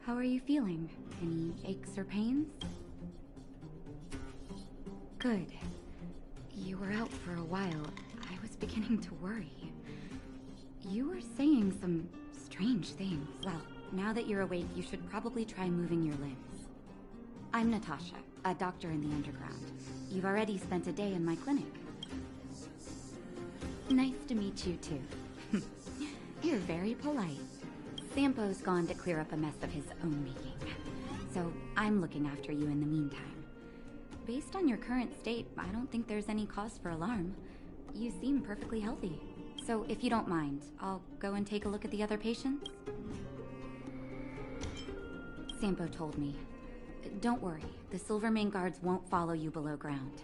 How are you feeling? Any aches or pains? Good. You were out for a while. I was beginning to worry. You were saying some strange things. Well, now that you're awake, you should probably try moving your limbs. I'm Natasha, a doctor in the underground. You've already spent a day in my clinic. Nice to meet you, too. You're very polite. Sampo's gone to clear up a mess of his own making, so I'm looking after you in the meantime. Based on your current state, I don't think there's any cause for alarm. You seem perfectly healthy. So if you don't mind, I'll go and take a look at the other patients. Sampo told me. Don't worry, the Silvermane guards won't follow you below ground.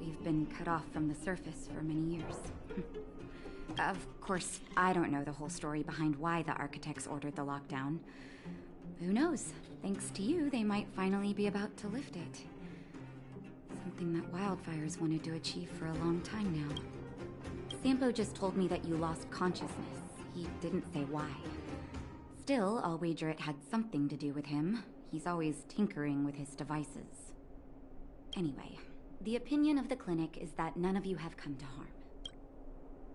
We've been cut off from the surface for many years. Of course, I don't know the whole story behind why the architects ordered the lockdown. Who knows? Thanks to you, they might finally be about to lift it. Something that wildfires wanted to achieve for a long time now. Sampo just told me that you lost consciousness. He didn't say why. Still, I'll wager it had something to do with him. He's always tinkering with his devices. Anyway, the opinion of the clinic is that none of you have come to harm.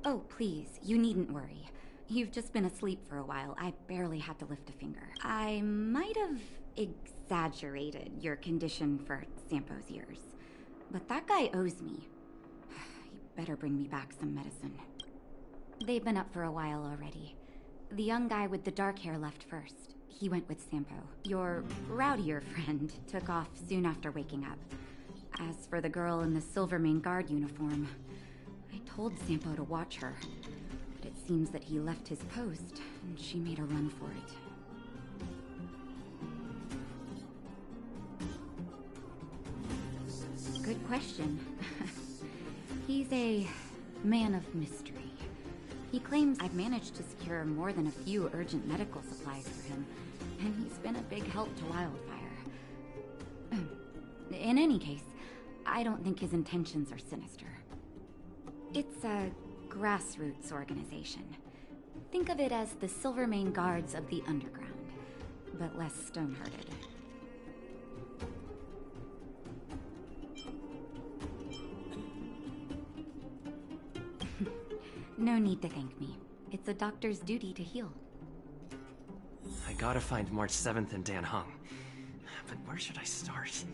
Oh, please, you needn't worry. You've just been asleep for a while. I barely had to lift a finger. I might have exaggerated your condition for Sampo's ears, but that guy owes me. He better bring me back some medicine. They've been up for a while already. The young guy with the dark hair left first. He went with Sampo. Your rowdier friend took off soon after waking up. As for the girl in the Silvermane guard uniform, I told Sampo to watch her, but it seems that he left his post, and she made a run for it. Good question. He's a man of mystery. He claims I've managed to secure more than a few urgent medical supplies for him, and he's been a big help to Wildfire. In any case, I don't think his intentions are sinister. It's a grassroots organization. Think of it as the Silvermane Guards of the Underground, but less stone-hearted. No need to thank me. It's a doctor's duty to heal. I gotta find March 7th and Dan Hung. But where should I start?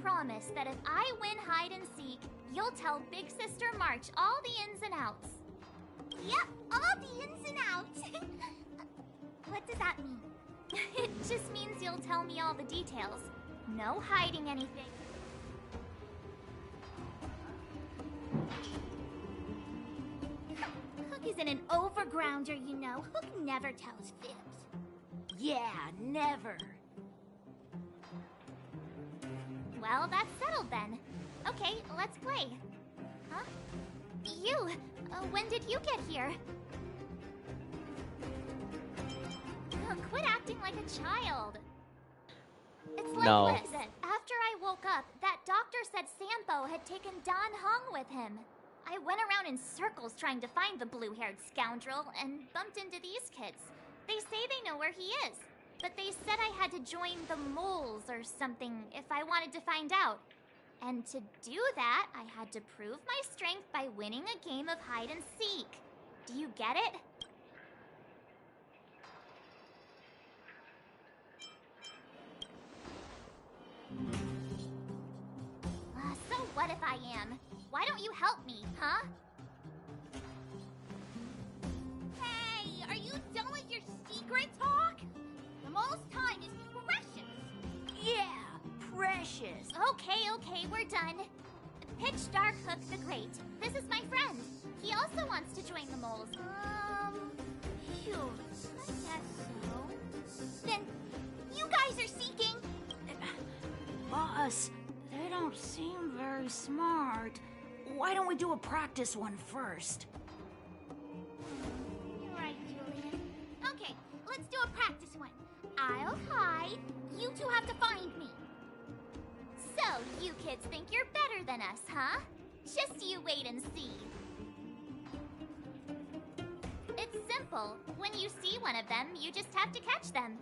Promise that if I win hide and seek, you'll tell Big Sister March all the ins and outs. Yep, all the ins and outs. What does that mean? It just means you'll tell me all the details. No hiding anything. Hook isn't an overgrounder, you know. Hook never tells fibs. Yeah, never. Well, that's settled then. Okay, let's play. Huh? You! When did you get here? Quit acting like a child. It's like No. this. After I woke up, that doctor said Sampo had taken Don Hung with him. I went around in circles trying to find the blue-haired scoundrel and bumped into these kids. They say they know where he is, but they said I had to join the moles or something if I wanted to find out. And to do that, I had to prove my strength by winning a game of hide and seek. Do you get it? So what if I am? Why don't you help me, huh? Hey, are you done with your secret talk? The most time is precious. Yeah, precious. Okay, we're done. Pitch Dark Hook the Great. This is my friend. He also wants to join the moles. Phew, I guess so. Then, you guys are seeking. Boss, they don't seem very smart. Why don't we do a practice one first? You're right, Julian. Okay, let's do a practice one. I'll hide. You two have to find me. So, you kids think you're better than us, huh? Just you wait and see. It's simple. When you see one of them, you just have to catch them.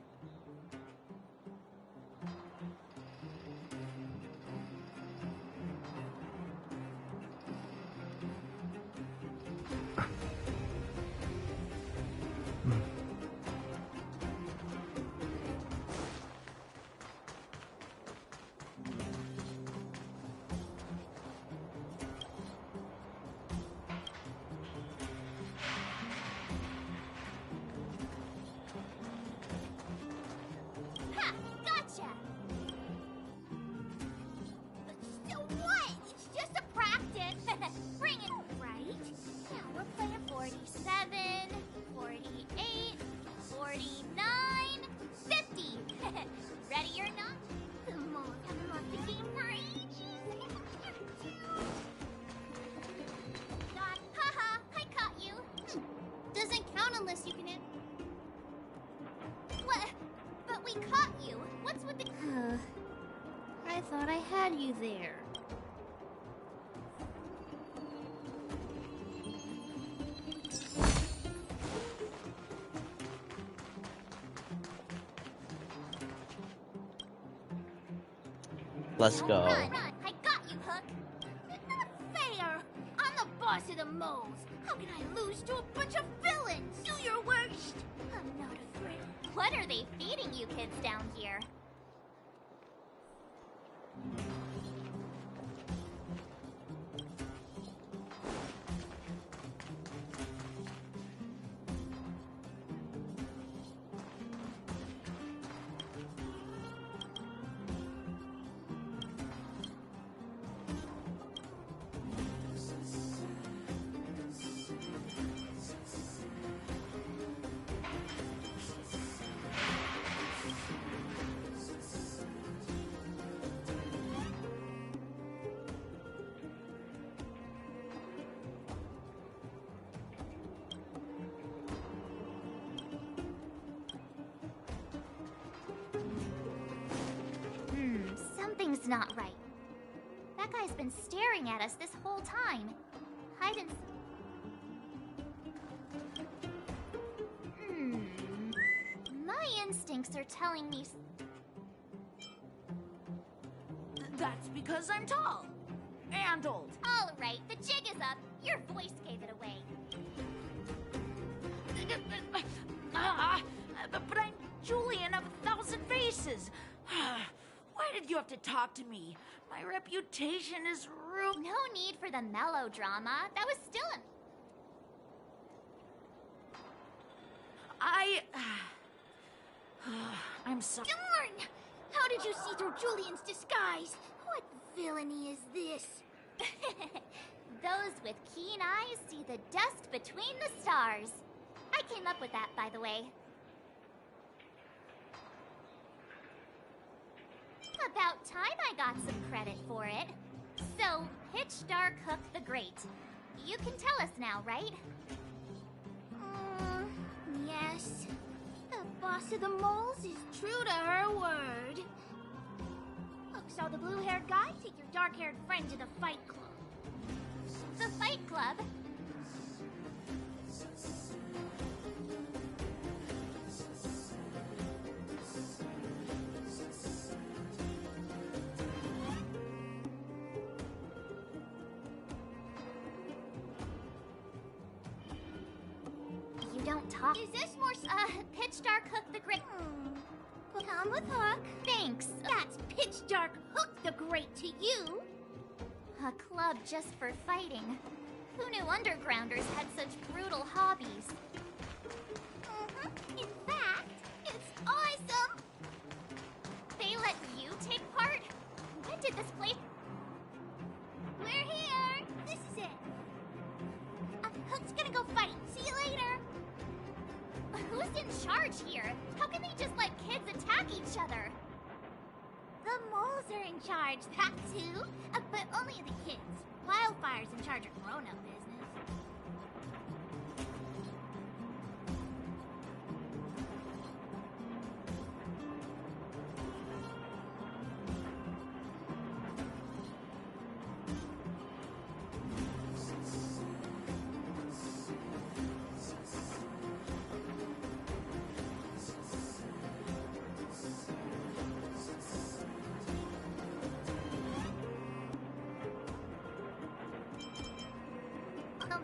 Ha! Gotcha! So what? It's just a practice. Bring it, right? Now we're playing 47, 48, 49, 50. Ready or not? Come on, haven't lost the game for ages. Haha, I caught you. Doesn't count unless you can hit. What? But we caught you. What's with the... I thought I had you there. Let's go. Run. I got you, Hook. Not fair! I'm the boss of the moles. How can I lose to a bunch of villains? Do your worst. I'm not afraid. What are they feeding you kids down here? Something's not right. That guy's been staring at us this whole time. Hide and... My instincts are telling me... That's because I'm tall. And old. All right, the jig is up. Your voice gave it away. But I'm Julian of 1,000 Faces. Why did you have to talk to me? My reputation is ruined. No need for the melodrama. That was still an... I'm sorry. Darn! How did you see through Julian's disguise? What villainy is this? Those with keen eyes see the dust between the stars. I came up with that, by the way. About time I got some credit for it. So, Pitch Dark Hook the Great. You can tell us now, right? Yes. The boss of the moles is true to her word. Look, so the blue-haired guy take your dark-haired friend to the Fight Club. the Fight Club. You don't talk. Is this more Pitch Dark Hook the Great. Come with Hook? Thanks. That's Pitch Dark Hook the Great to you. A club just for fighting. Who knew undergrounders had such brutal hobbies? In fact, it's awesome. They let you take part? When did this place... We're here. This is it. Hook's gonna go fight. See you later. Who's in charge here? How can they just let kids attack each other? The moles are in charge, that too. But only the kids. Wildfire's in charge of grown-up business.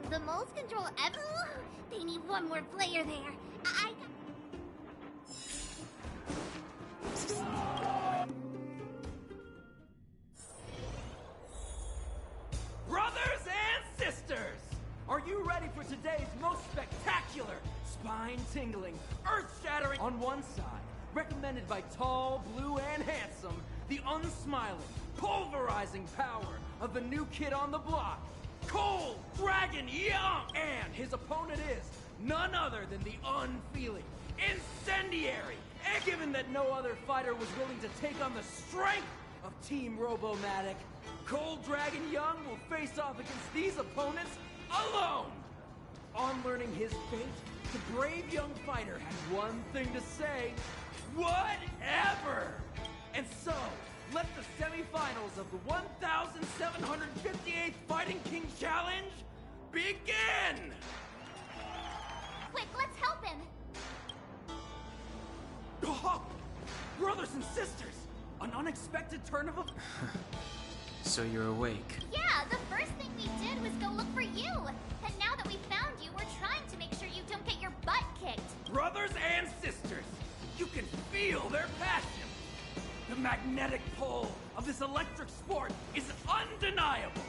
The moles control every... They need one more player there. I got... Brothers and sisters! Are you ready for today's most spectacular, spine-tingling, earth-shattering on one side, recommended by tall, blue, and handsome, the unsmiling, pulverizing power of the new kid on the block, Cold Dragon Young! And his opponent is none other than the unfeeling, incendiary, and given that no other fighter was willing to take on the strength of Team Robomatic, Cold Dragon Young will face off against these opponents alone! On learning his fate, the brave young fighter had one thing to say: whatever! And so, let the semifinals of the 1,758th Fighting King Challenge begin! Quick, let's help him! Oh, brothers and sisters! An unexpected turn of events. So you're awake. Yeah, the first thing we did was go look for you. And now that we found you, we're trying to make sure you don't get your butt kicked. Brothers and sisters, you can feel their passion. The magnetic pull of this electric sport is undeniable.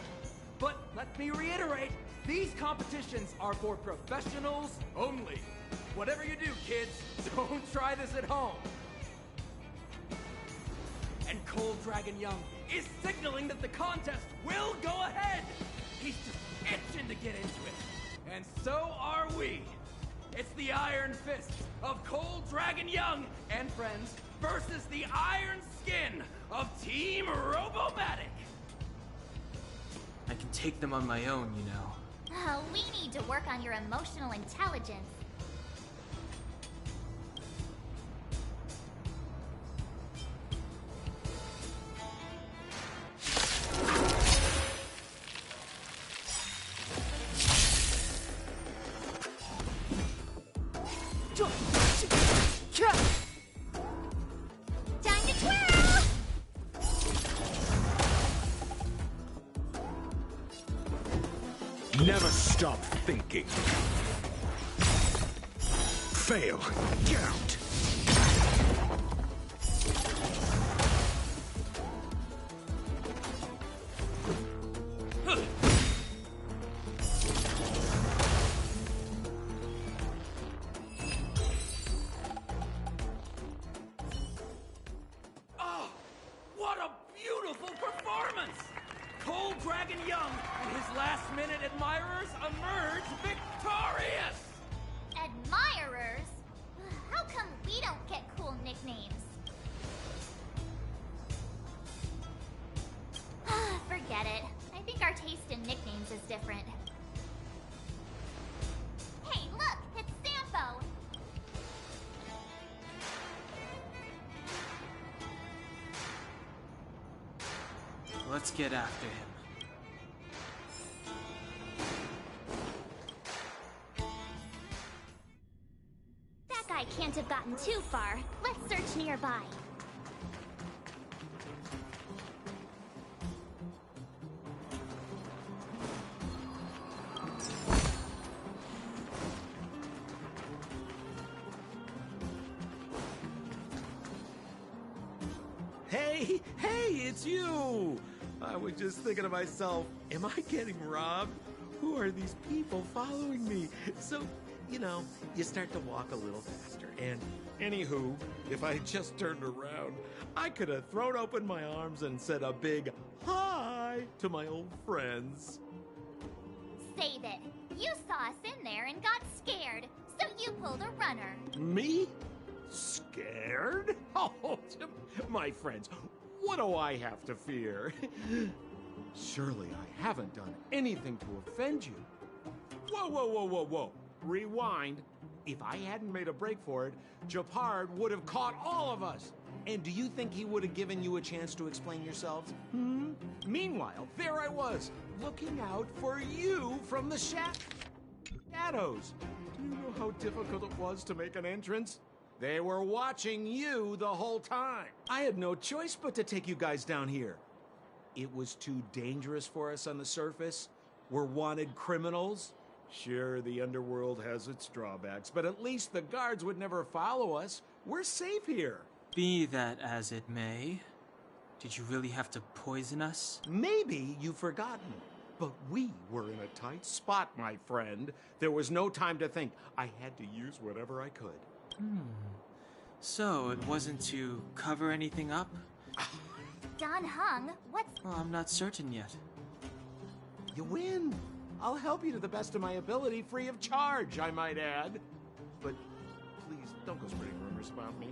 But let me reiterate, these competitions are for professionals only. Whatever you do, kids, don't try this at home. And Cold Dragon Young is signaling that the contest will go ahead. He's just itching to get into it. And so are we. It's the Iron Fist of Cold Dragon Young and friends versus the Iron Skin of Team Robomatic. I can take them on my own, you know. We need to work on your emotional intelligence. Time to twirl! Never stop thinking. Fail. Get out. Oh, what a beautiful performance! Cold Dragon Young and his last-minute admirers emerge victorious! Admirers? How come we don't get cool nicknames? Forget it. I think our taste in nicknames is different. Hey, look! It's Sampo! Let's get after him. guy can't have gotten too far. Let's search nearby. Hey, it's you! I was just thinking to myself, am I getting robbed? Who are these people following me? So, you start to walk a little faster. And anywho, if I had just turned around, I could have thrown open my arms and said a big hi to my old friends. Save it. You saw us in there and got scared, so you pulled a runner. Me? Scared? Oh, my friends, what do I have to fear? Surely I haven't done anything to offend you. Whoa. Rewind. If I hadn't made a break for it, Japard would have caught all of us. And do you think he would have given you a chance to explain yourselves? Meanwhile, there I was, looking out for you from the shadows. Do you know how difficult it was to make an entrance? They were watching you the whole time. I had no choice but to take you guys down here. It was too dangerous for us on the surface. We're wanted criminals. Sure, the underworld has its drawbacks, but at least the guards would never follow us. We're safe here. Be that as it may, did you really have to poison us? Maybe you've forgotten, but we were in a tight spot, my friend. There was no time to think. I had to use whatever I could. So it wasn't to cover anything up? Don Hung, what's... Well, I'm not certain yet. You win. I'll help you to the best of my ability, free of charge, I might add. But please, don't go spreading rumors about me.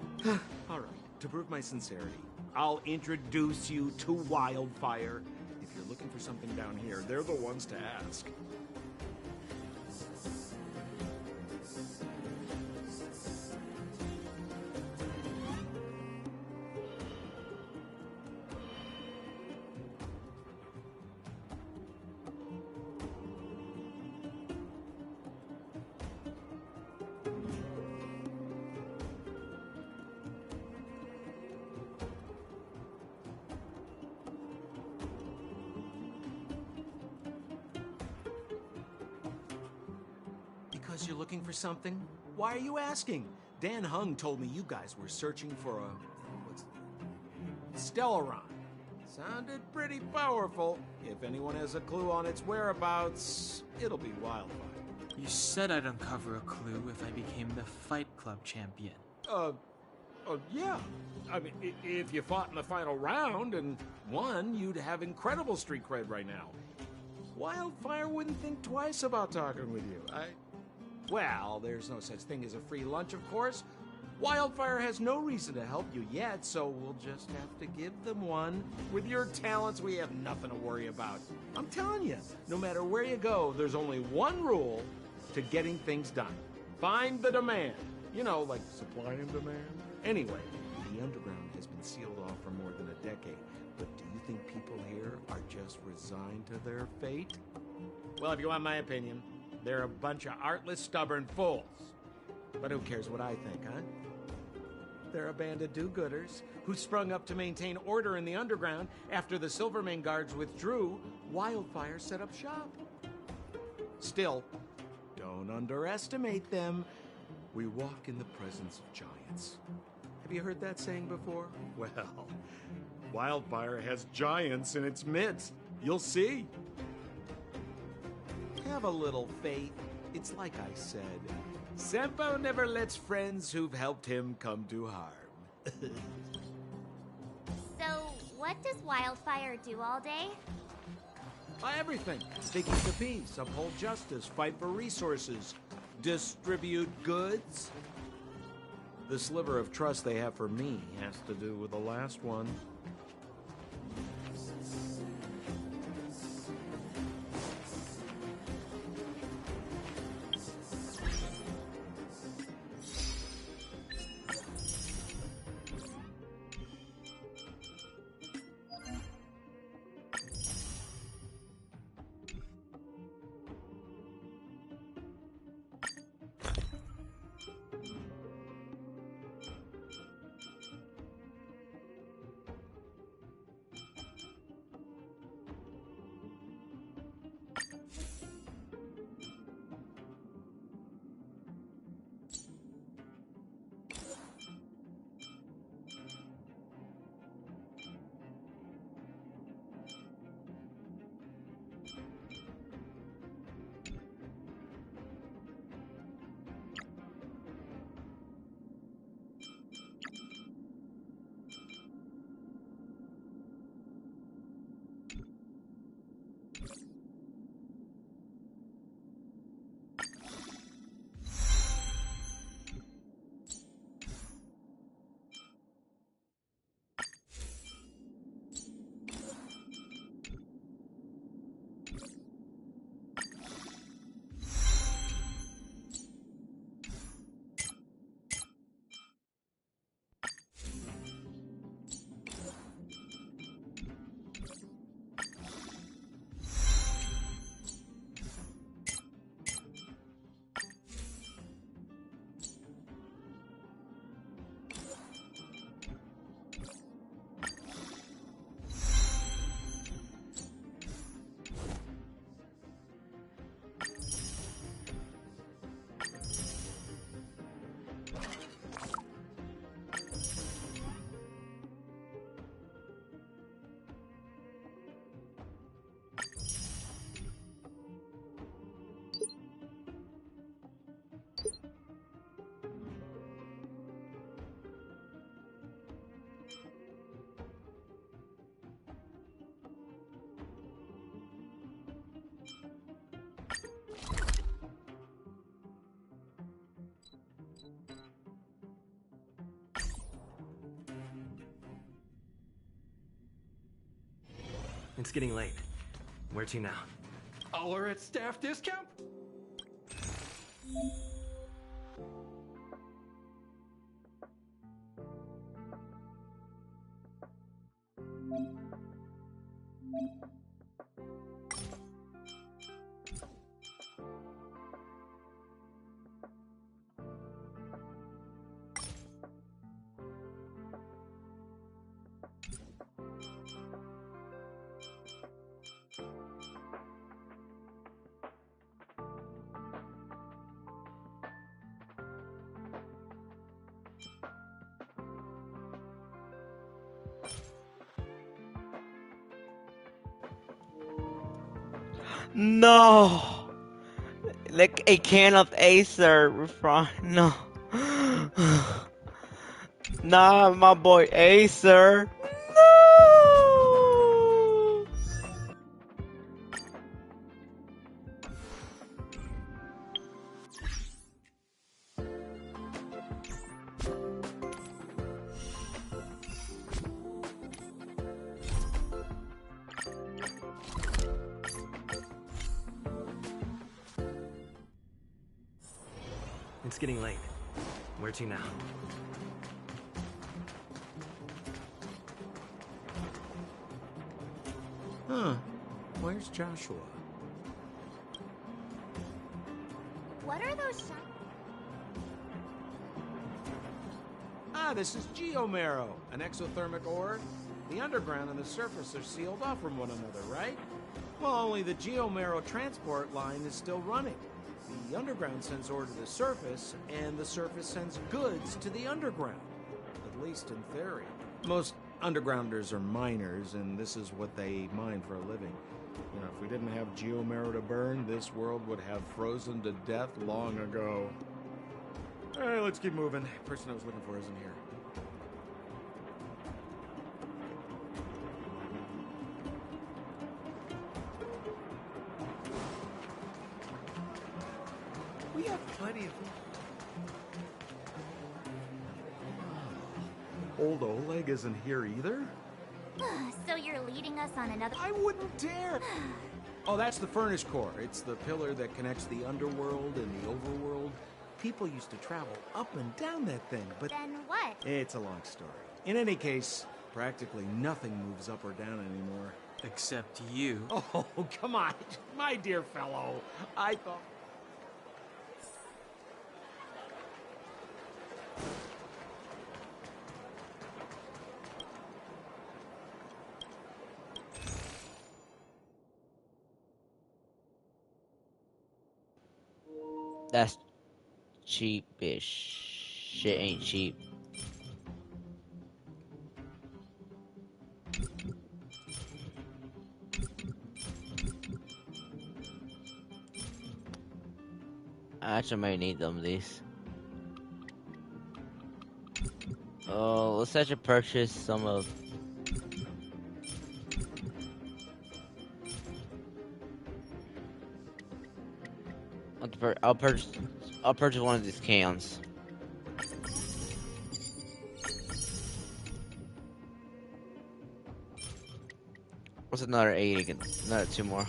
All right, to prove my sincerity, I'll introduce you to Wildfire. If you're looking for something down here, they're the ones to ask. Because you're looking for something? Why are you asking? Dan Hung told me you guys were searching for Stellaron. Sounded pretty powerful. If anyone has a clue on its whereabouts, it'll be Wildfire. You said I'd uncover a clue if I became the Fight Club champion. Yeah. I mean, if you fought in the final round and won, you'd have incredible street cred right now. Wildfire wouldn't think twice about talking with you. Well, there's no such thing as a free lunch, of course. Wildfire has no reason to help you yet, so we'll just have to give them one. With your talents, we have nothing to worry about. I'm telling you, no matter where you go, there's only one rule to getting things done. Find the demand. You know, like supply and demand. Anyway, the underground has been sealed off for more than a decade. But do you think people here are just resigned to their fate? Well, if you want my opinion, they're a bunch of artless, stubborn fools. But who cares what I think, huh? They're a band of do-gooders who sprung up to maintain order in the underground after the Silvermane guards withdrew. Wildfire set up shop. Still, don't underestimate them. We walk in the presence of giants. Have you heard that saying before? Well, Wildfire has giants in its midst. You'll see. Have a little faith. It's like I said. Senpo never lets friends who've helped him come to harm. So, what does Wildfire do all day? Everything. They keep the peace, uphold justice, fight for resources, distribute goods. The sliver of trust they have for me has to do with the last one. It's getting late. Where to now? All are at staff discount? No! Like a can of Acer refrain. No. Nah, my boy Acer. No! It's getting late. Where to now? Huh. Where's Joshua? What are those sounds? Ah, this is Geomarrow, an exothermic ore. The underground and the surface are sealed off from one another, right? Well, only the Geomarrow transport line is still running. The underground sends ore to the surface, and the surface sends goods to the underground. At least in theory. Most undergrounders are miners, and this is what they mine for a living. You know, if we didn't have Geomarrow to burn, this world would have frozen to death long ago. Alright, let's keep moving. The person I was looking for isn't here. We have plenty of... Old Oleg isn't here either? So you're leading us on another... I wouldn't dare! Oh, that's the furnace core. It's the pillar that connects the underworld and the overworld. People used to travel up and down that thing, but... Then what? It's a long story. In any case, practically nothing moves up or down anymore. Except you. Oh, come on, my dear fellow. I thought... That's cheapish. Shit ain't cheap. I actually might need them, these. Oh, let's actually purchase some of... I'll purchase one of these cans. What's another 8 again? Another 2 more.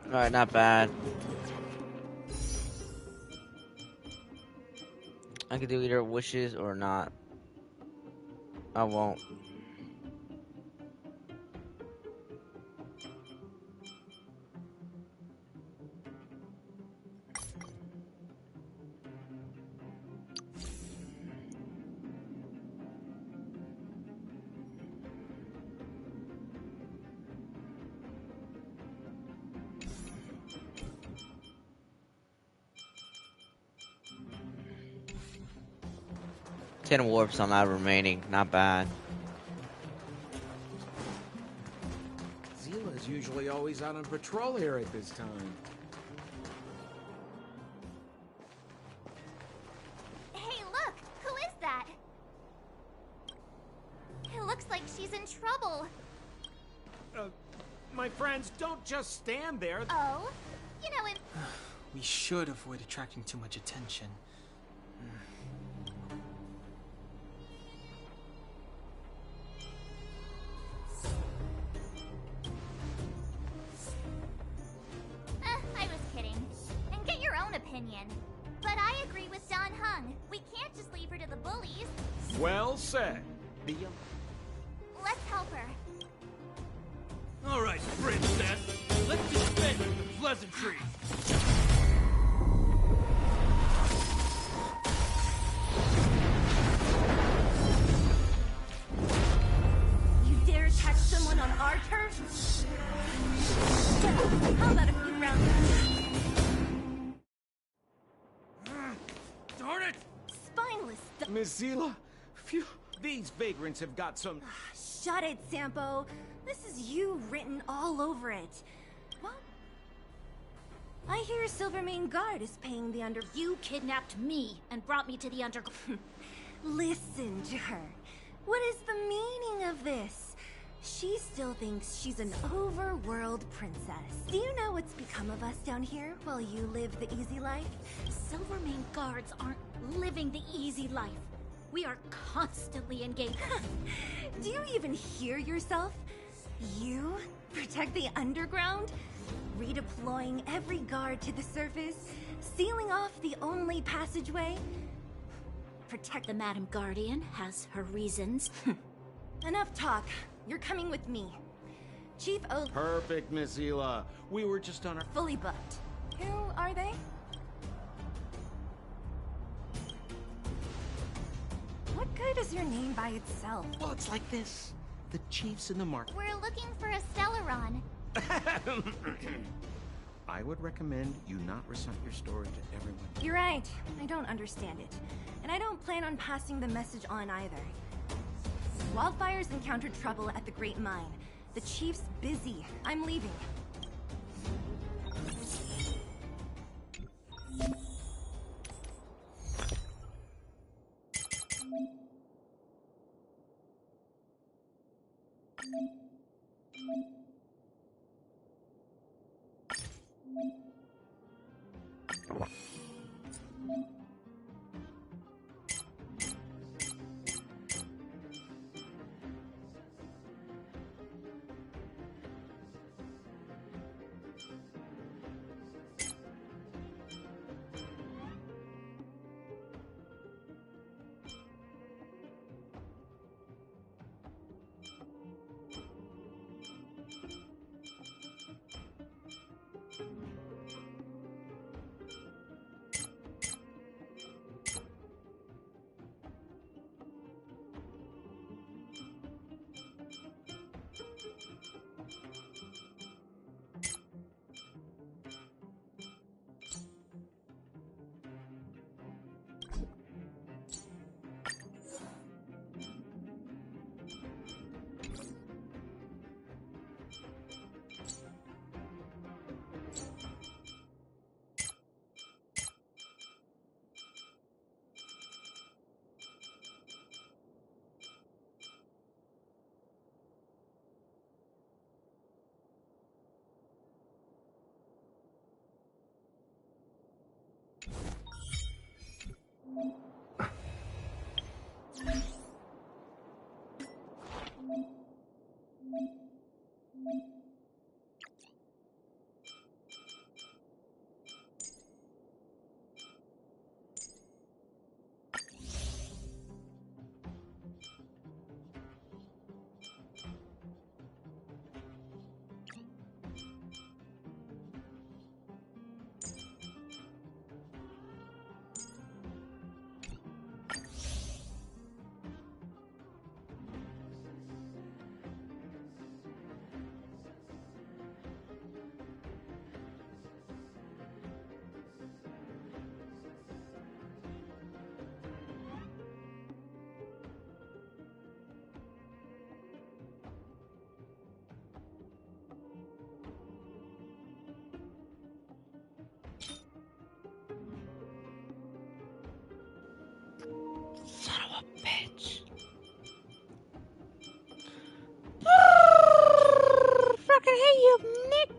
Alright, not bad. I can do either wishes or not. I won't. Ten warps on that remaining, not bad. Zila's usually always out on patrol here at this time. Hey, look! Who is that? It looks like she's in trouble. My friends, don't just stand there. Oh? You know, it... We should avoid attracting too much attention. opinion. But I agree with Don Hung. We can't just leave her to the bullies. Well said. Let's help her. All right, princess. Let's dispense with the pleasantries. You dare attack someone on our turf? How about a few rounds? Darn it! Spineless. Miss Zila, phew, these vagrants have got some... Shut it, Sampo. This is you written all over it. What? I hear Silvermane Guard is paying the under... You kidnapped me and brought me to the underground. Listen to her. What is the meaning of this? She still thinks she's an overworld princess. Do you know what's become of us down here while you live the easy life? Silvermane guards aren't living the easy life. We are constantly engaged. Do you even hear yourself? You protect the underground? Redeploying every guard to the surface? Sealing off the only passageway? Protect the Madam Guardian has her reasons. Enough talk. You're coming with me. Chief O... Perfect, Miss Zila. We were just on our... fully booked. Who are they? What good is your name by itself? Well, it's like this. The chiefs in the market. We're looking for a Stellaron. I would recommend you not recite your story to everyone. You're right. I don't understand it. And I don't plan on passing the message on either. Wildfire's encountered trouble at the Great Mine. The chief's busy. I'm leaving. Son of a bitch. Fucking hate you, Nick.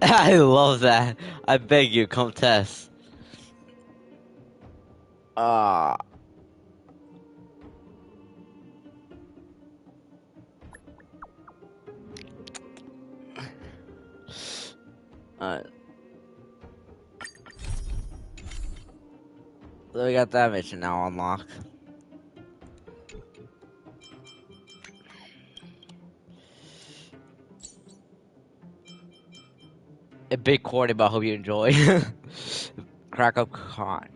I love that. I beg you, come test. Ah. So we got that mission now unlocked. A big quarter, but I hope you enjoy. Crack up con.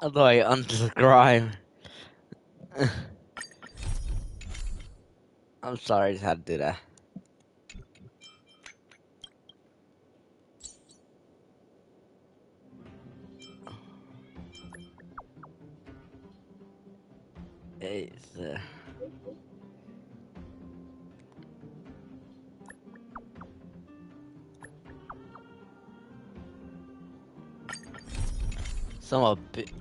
Although I unsubscribe. I'm sorry, I just had to do that. It's, some of a bit.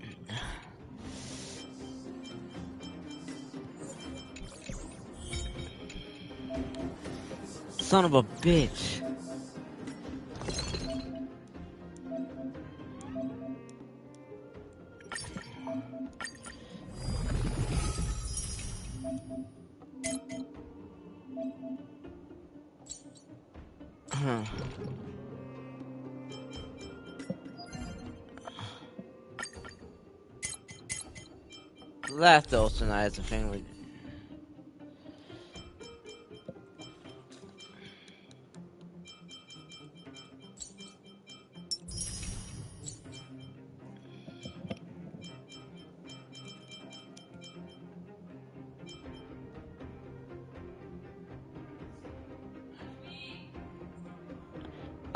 Son of a bitch. That's also nice, a thing we.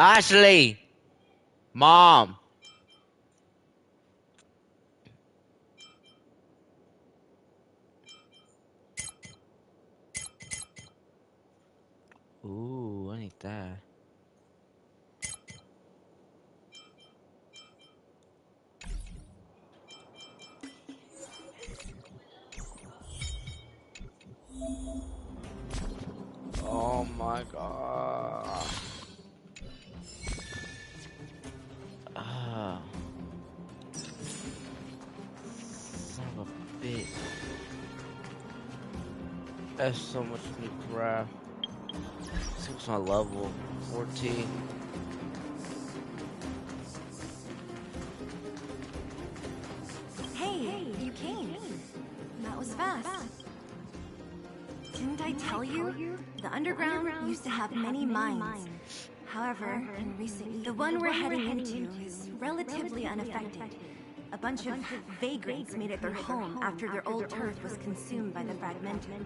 Ashley! Mom! Ooh, I need that. Oh my god. Ah. Son of a bitch. That's so much new crap. This was my level 14. Hey, you came. That was fast. Didn't I tell you? The underground used to have many mines. However, in recent years, the one we're heading into is relatively unaffected. A bunch of vagrants made it their home after their old turf was consumed by the fragmented.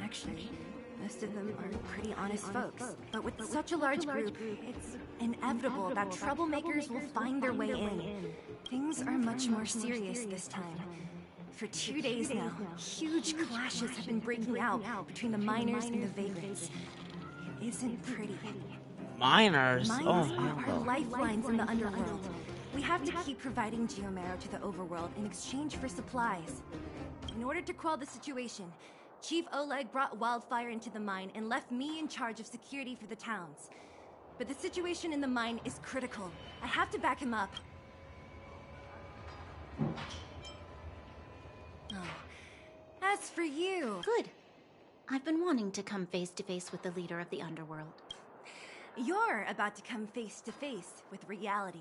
Actually, most of them are pretty honest folks. But with such a large group, it's inevitable that troublemakers will find their way in. Things are much more serious this time. For 2 days now, huge clashes have been breaking out between the miners and the vagrants. It isn't pretty. Miners? Mines Oh, are hell our no. lifelines in the underworld. We have to keep providing geomarrow to the overworld in exchange for supplies. In order to quell the situation, Chief Oleg brought wildfire into the mine and left me in charge of security for the towns. But the situation in the mine is critical. I have to back him up. Oh. As for you... Good. I've been wanting to come face to face with the leader of the underworld. You're about to come face to face with reality.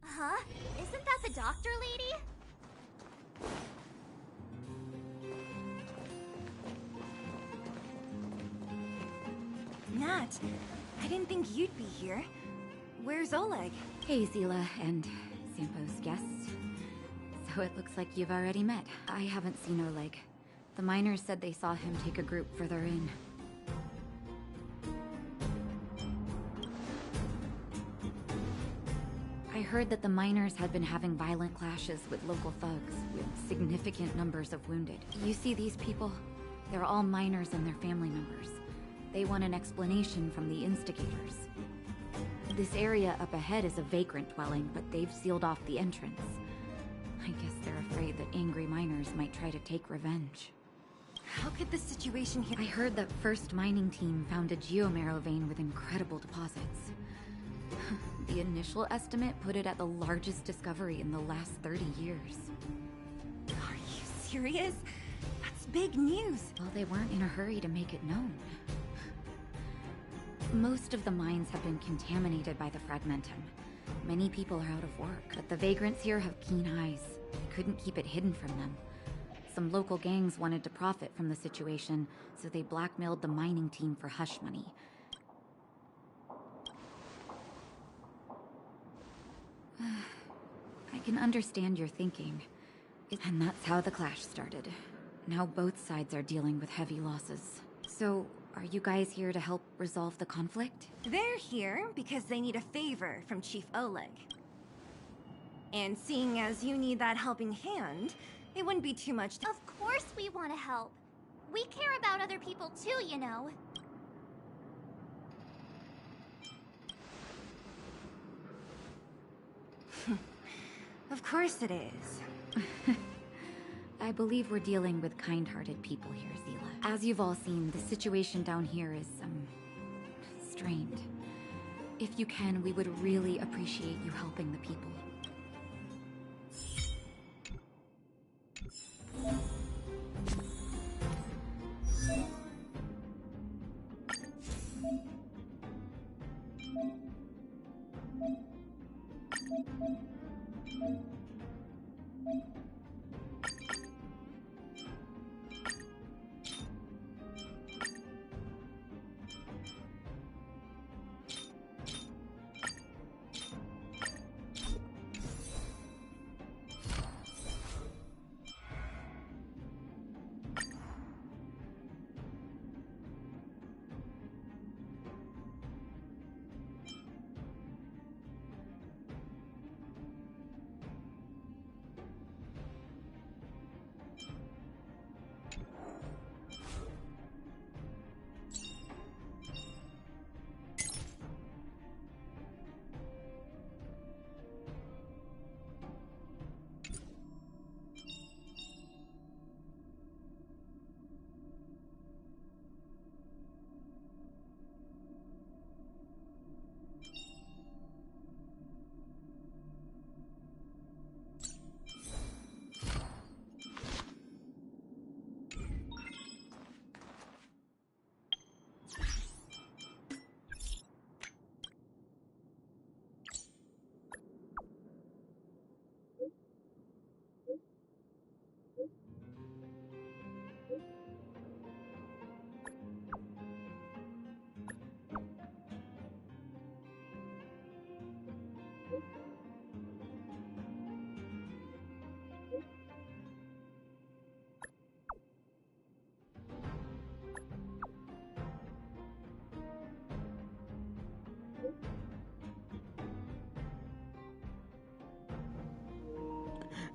Huh? Isn't that the doctor lady? Nat, I didn't think you'd be here. Where's Oleg? Hey, Zila and Sampo's guests. So, So it looks like you've already met. I haven't seen Oleg. The miners said they saw him take a group further in. I heard that the miners had been having violent clashes with local thugs, with significant numbers of wounded. You see these people? They're all miners and their family members. They want an explanation from the instigators. This area up ahead is a vagrant dwelling, but they've sealed off the entrance. I guess they're afraid that angry miners might try to take revenge. How could the situation here... I heard that First Mining Team found a geomarrow vein with incredible deposits. The initial estimate put it at the largest discovery in the last 30 years. Are you serious? That's big news. Well, they weren't in a hurry to make it known. Most of the mines have been contaminated by the fragmentum. Many people are out of work, but the vagrants here have keen eyes. They couldn't keep it hidden from them. Some local gangs wanted to profit from the situation, so they blackmailed the mining team for hush money. I can understand your thinking. And that's how the clash started. Now both sides are dealing with heavy losses. So, are you guys here to help resolve the conflict? They're here because they need a favor from Chief Oleg. And seeing as you need that helping hand, it wouldn't be too much to... Of course we want to help. We care about other people too, you know. Of course it is. I believe we're dealing with kind-hearted people here, Zila. As you've all seen, the situation down here is, strained. If you can, we would really appreciate you helping the people.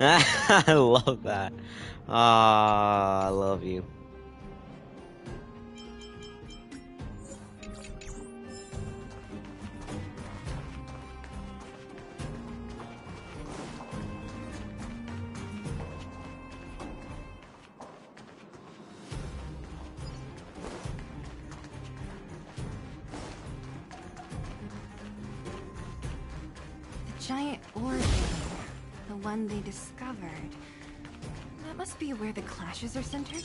I love that. Ah, I love you. The giant ore vein. The one they discovered. That must be where the clashes are centered.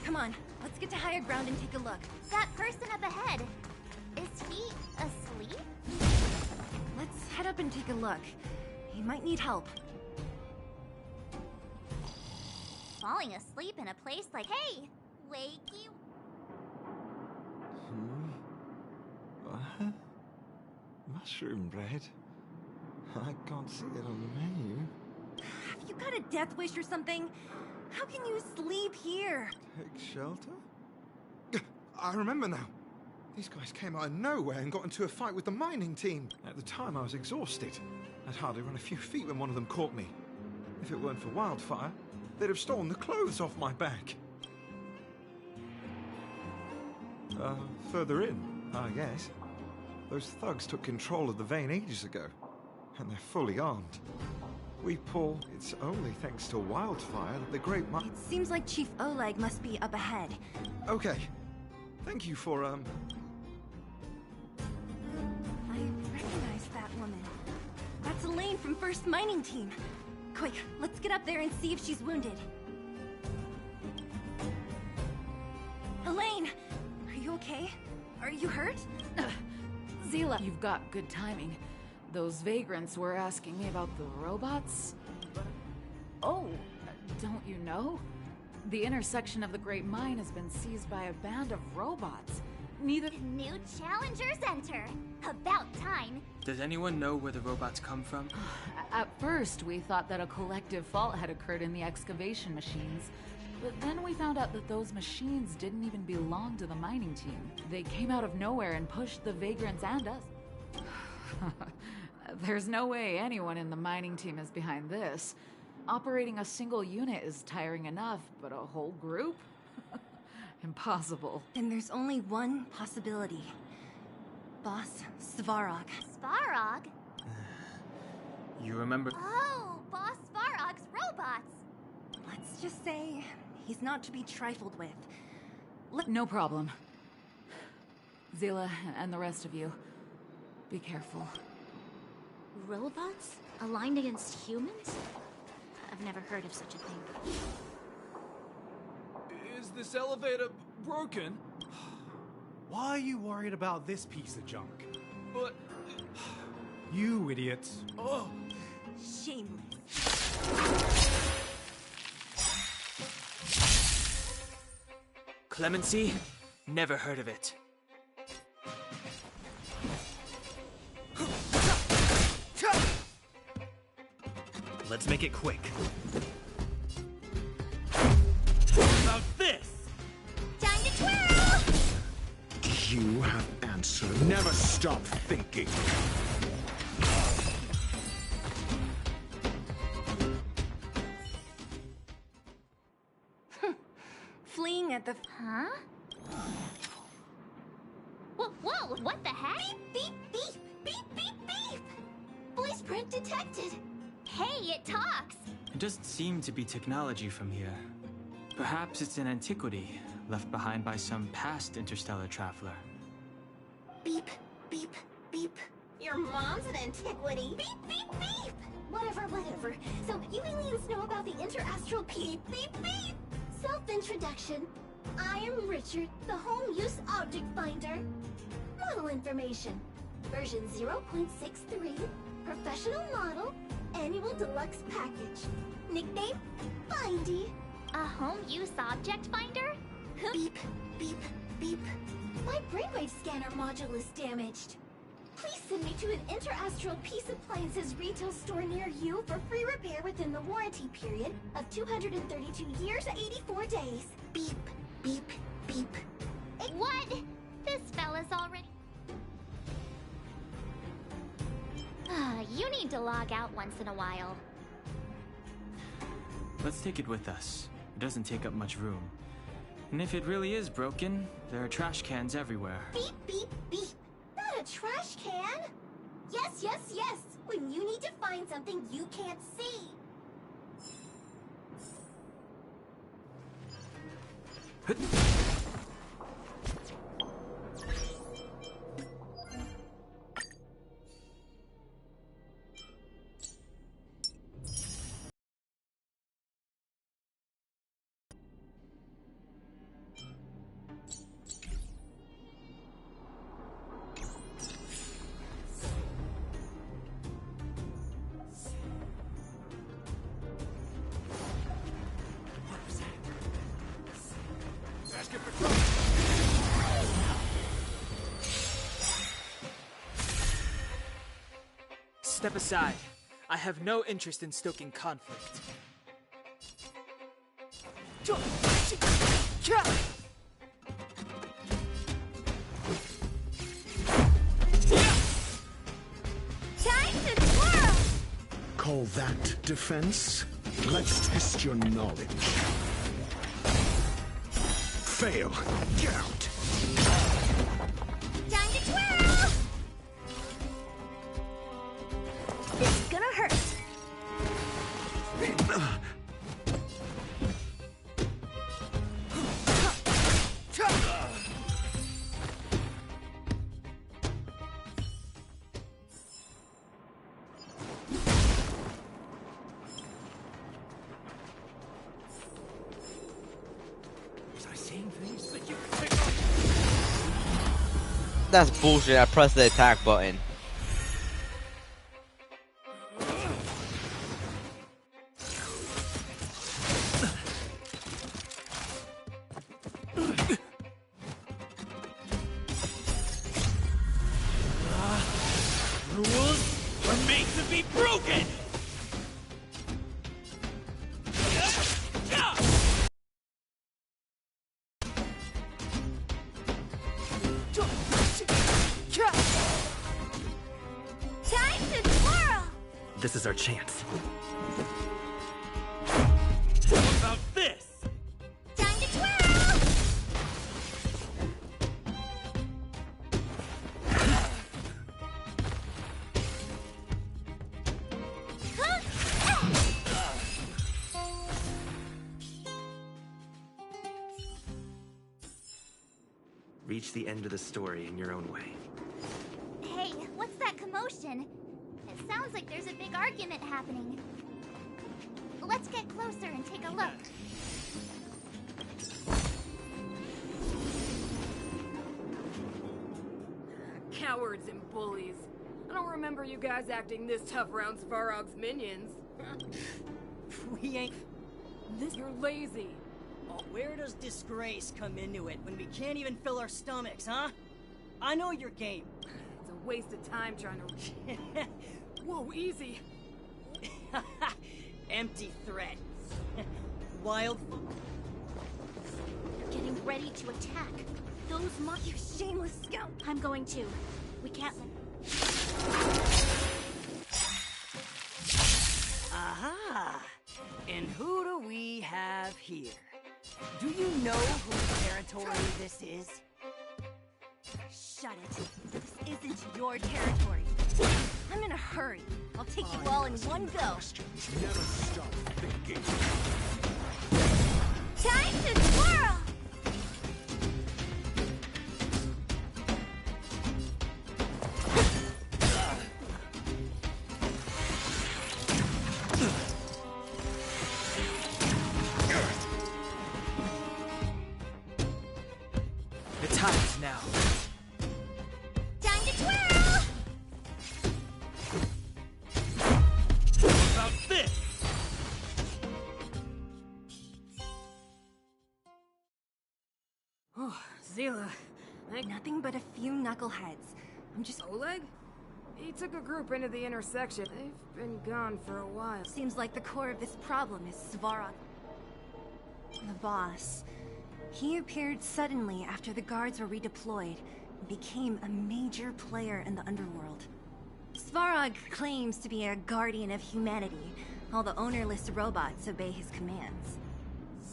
Come on, let's get to higher ground and take a look. That person up ahead. Is he asleep? Let's head up and take a look. He might need help. Falling asleep in a place like... Hey! Wakey... What? Mushroom bread? I can't see it on the menu. Have you got a death wish or something? How can you sleep here? Take shelter? I remember now. These guys came out of nowhere and got into a fight with the mining team. At the time, I was exhausted. I'd hardly run a few feet when one of them caught me. If it weren't for Wildfire, they'd have stolen the clothes off my back. Further in, I guess. Those thugs took control of the vein ages ago, and they're fully armed. Paul, it's only thanks to Wildfire that the Great It seems like Chief Oleg must be up ahead. Okay. Thank you for, I recognize that woman. That's Elaine from First Mining Team. Quick, let's get up there and see if she's wounded. Elaine! Are you okay? Are you hurt? Zila, you've got good timing. Those vagrants were asking me about the robots. Oh, don't you know? The intersection of the Great Mine has been seized by a band of robots. Neither... New challengers enter. About time. Does anyone know where the robots come from? At first, we thought that a collective fault had occurred in the excavation machines. But then we found out that those machines didn't even belong to the mining team. They came out of nowhere and pushed the vagrants and us. There's no way anyone in the mining team is behind this. Operating a single unit is tiring enough, but a whole group? Impossible. Then there's only one possibility. Boss Svarog. Svarog? You remember? Oh, Boss Svarog's robots. Let's just say he's not to be trifled with. No problem. Zila and the rest of you, be careful. Robots? Aligned against humans? I've never heard of such a thing. Is this elevator broken? Why are you worried about this piece of junk? But... You idiots. Oh! Shameless. Clemency? Never heard of it. Let's make it quick. About this! Time to twirl! You have answered. Never stop thinking. Fleeing at the... Huh? Whoa, what the heck? Beep, beep, beep, beep, beep, beep! Voice print detected. Hey, it talks! It doesn't seem to be technology from here. Perhaps it's an antiquity, left behind by some past interstellar traveler. Beep, beep, beep. Your mom's an antiquity. Beep, beep, beep! Whatever. So, you aliens know about the interastral beep, beep, beep! Self-introduction. I am Richard, the home use object finder. Model information. Version 0.63. Professional model. Annual deluxe package. Nickname? Bindy. A home use object finder? Beep, beep, beep. My brainwave scanner module is damaged. Please send me to an interastral peace appliances retail store near you for free repair within the warranty period of 232 years, 84 days. Beep, beep, beep. What? This fella's already... You need to log out once in a while. Let's take it with us. It doesn't take up much room. And if it really is broken, there are trash cans everywhere. Beep, beep, beep. Not a trash can. Yes. When you need to find something you can't see. Step aside. I have no interest in stoking conflict. Time to twirl! Call that defense? Let's test your knowledge. Fail. Get out. Time to twirl! It's gonna hurt. That's bullshit. I pressed the attack button. Rules are made to be broken! Time to twirl! This is our chance. How about this? Time to twirl! Reach the end of the story in your own way. Hey, what's that commotion? It sounds like there's a big argument happening. Let's get closer and take a look. Cowards and bullies. I don't remember you guys acting this tough around Svarog's minions. We ain't... You're lazy. Oh, where does disgrace come into it when we can't even fill our stomachs, huh? I know your game. It's a waste of time trying to... Whoa, easy. Empty threat. Wild... Getting ready to attack. Those you shameless scout. I'm going to. We can't let... Aha! And who do we have here? Do you know whose territory this is? Shut it. This isn't your territory. I'm in a hurry. I'll take you all in one go. Never stop thinking. Time to twirl! The time is now. Time to twirl! How about this? Oh, Zila. Nothing but a few knuckleheads. I'm just... Oleg? He took a group into the intersection. They've been gone for a while. Seems like the core of this problem is Svarog. The boss. He appeared suddenly after the guards were redeployed and became a major player in the underworld. Svarog claims to be a guardian of humanity, while the ownerless robots obey his commands.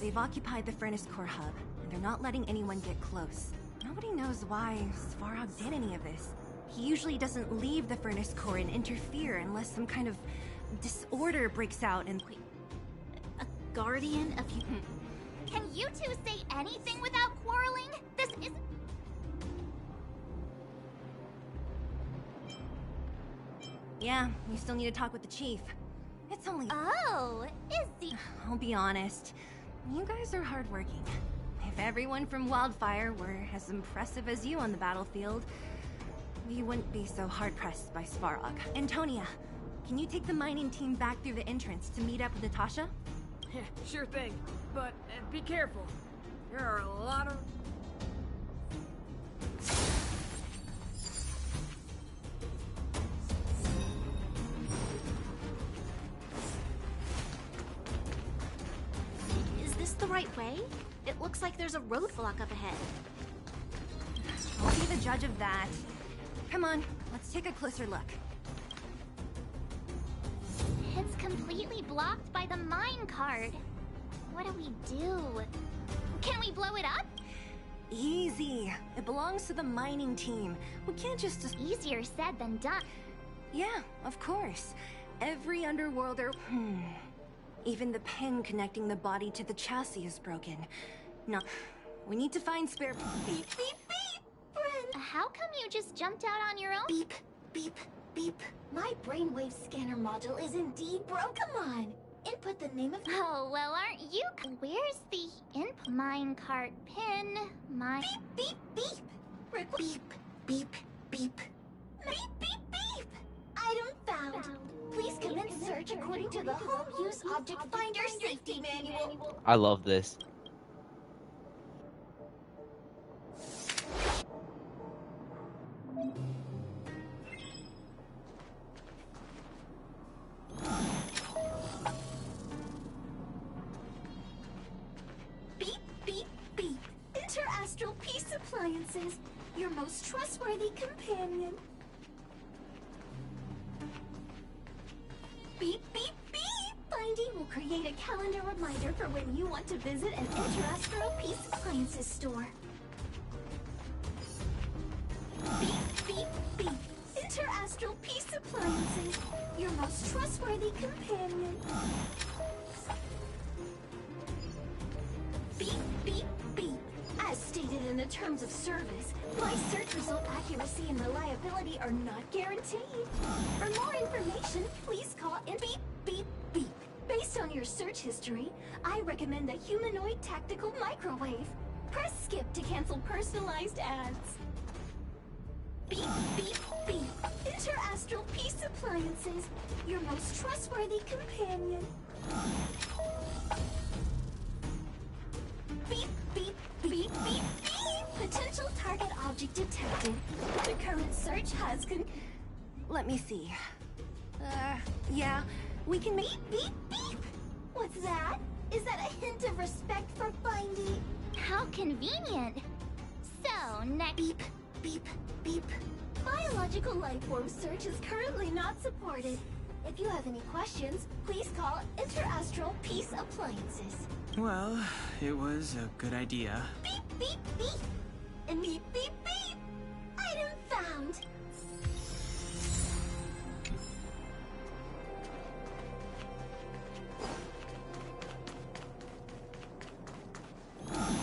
They've occupied the Furnace Core hub, and they're not letting anyone get close. Nobody knows why Svarog did any of this. He usually doesn't leave the Furnace Core and interfere unless some kind of disorder breaks out and... Wait, a guardian of you? Can you two say anything without quarreling? This is... Yeah, we still need to talk with the chief. It's only... Oh, is the... I'll be honest. You guys are hardworking. If everyone from Wildfire were as impressive as you on the battlefield, we wouldn't be so hard-pressed by Svarog. Antonia, can you take the mining team back through the entrance to meet up with Natasha? Yeah, sure thing. But be careful. There are a lot of... the right way? It looks like there's a roadblock up ahead. I'll be the judge of that. Come on, let's take a closer look. It's completely blocked by the mine card. What do we do? Can we blow it up? Easy. It belongs to the mining team. We can't just... Easier said than done. Yeah, of course. Every underworlder... Even the pin connecting the body to the chassis is broken. No, we need to find spare... Beep, beep, beep! Bren! How come you just jumped out on your own? Beep, beep, beep. My brainwave scanner module is indeed broken. Input the name of... Oh, well, aren't you... Where's the input? Minecart pin, Beep, beep, beep! Beep, beep, beep. Beep, beep, beep! Item found. Please commence search according to the Home Use Object Finder Safety Manual. I love this. Beep, beep, beep. Interastral Peace Appliances, your most trustworthy companion. Beep, beep, beep! Finding will create a calendar reminder for when you want to visit an Interastral Peace Appliances store. Beep, beep, beep! Interastral Peace Appliances, your most trustworthy companion. Beep, beep, beep. As stated in the terms of service, my search result accuracy and reliability are not guaranteed. For more information, please call in beep, beep, beep. Based on your search history, I recommend the humanoid tactical microwave. Press skip to cancel personalized ads. Beep, beep, beep. Interastral Peace Appliances, your most trustworthy companion. Beep, beep, beep, beep, beep. Potential target object detected. The current search has Let me see. Yeah, we can make... Beep, beep, beep! What's that? Is that a hint of respect for finding? How convenient. So, next... Beep, beep, beep. Biological life form search is currently not supported. If you have any questions, please call Interastral Peace Appliances. Well, it was a good idea. Beep, beep, beep! And beep, beep, beep! Item found!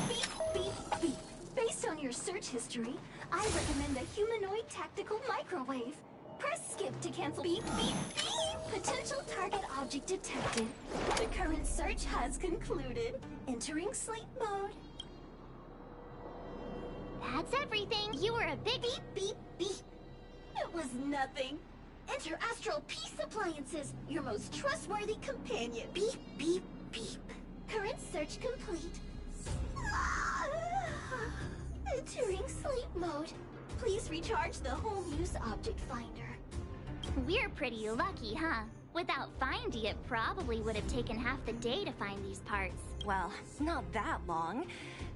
Beep, beep, beep! Based on your search history, I recommend the humanoid tactical microwave. Press skip to cancel. Beep, beep, beep! Potential target object detected. The current search has concluded. Entering sleep mode. That's everything. You were a big... Beep, beep, beep. It was nothing. Interastral Peace Appliances, your most trustworthy companion. Beep, beep, beep. Current search complete. Entering sleep mode. Please recharge the Home Use Object Finder. We're pretty lucky, huh? Without Findy, it probably would have taken half the day to find these parts. Well, not that long.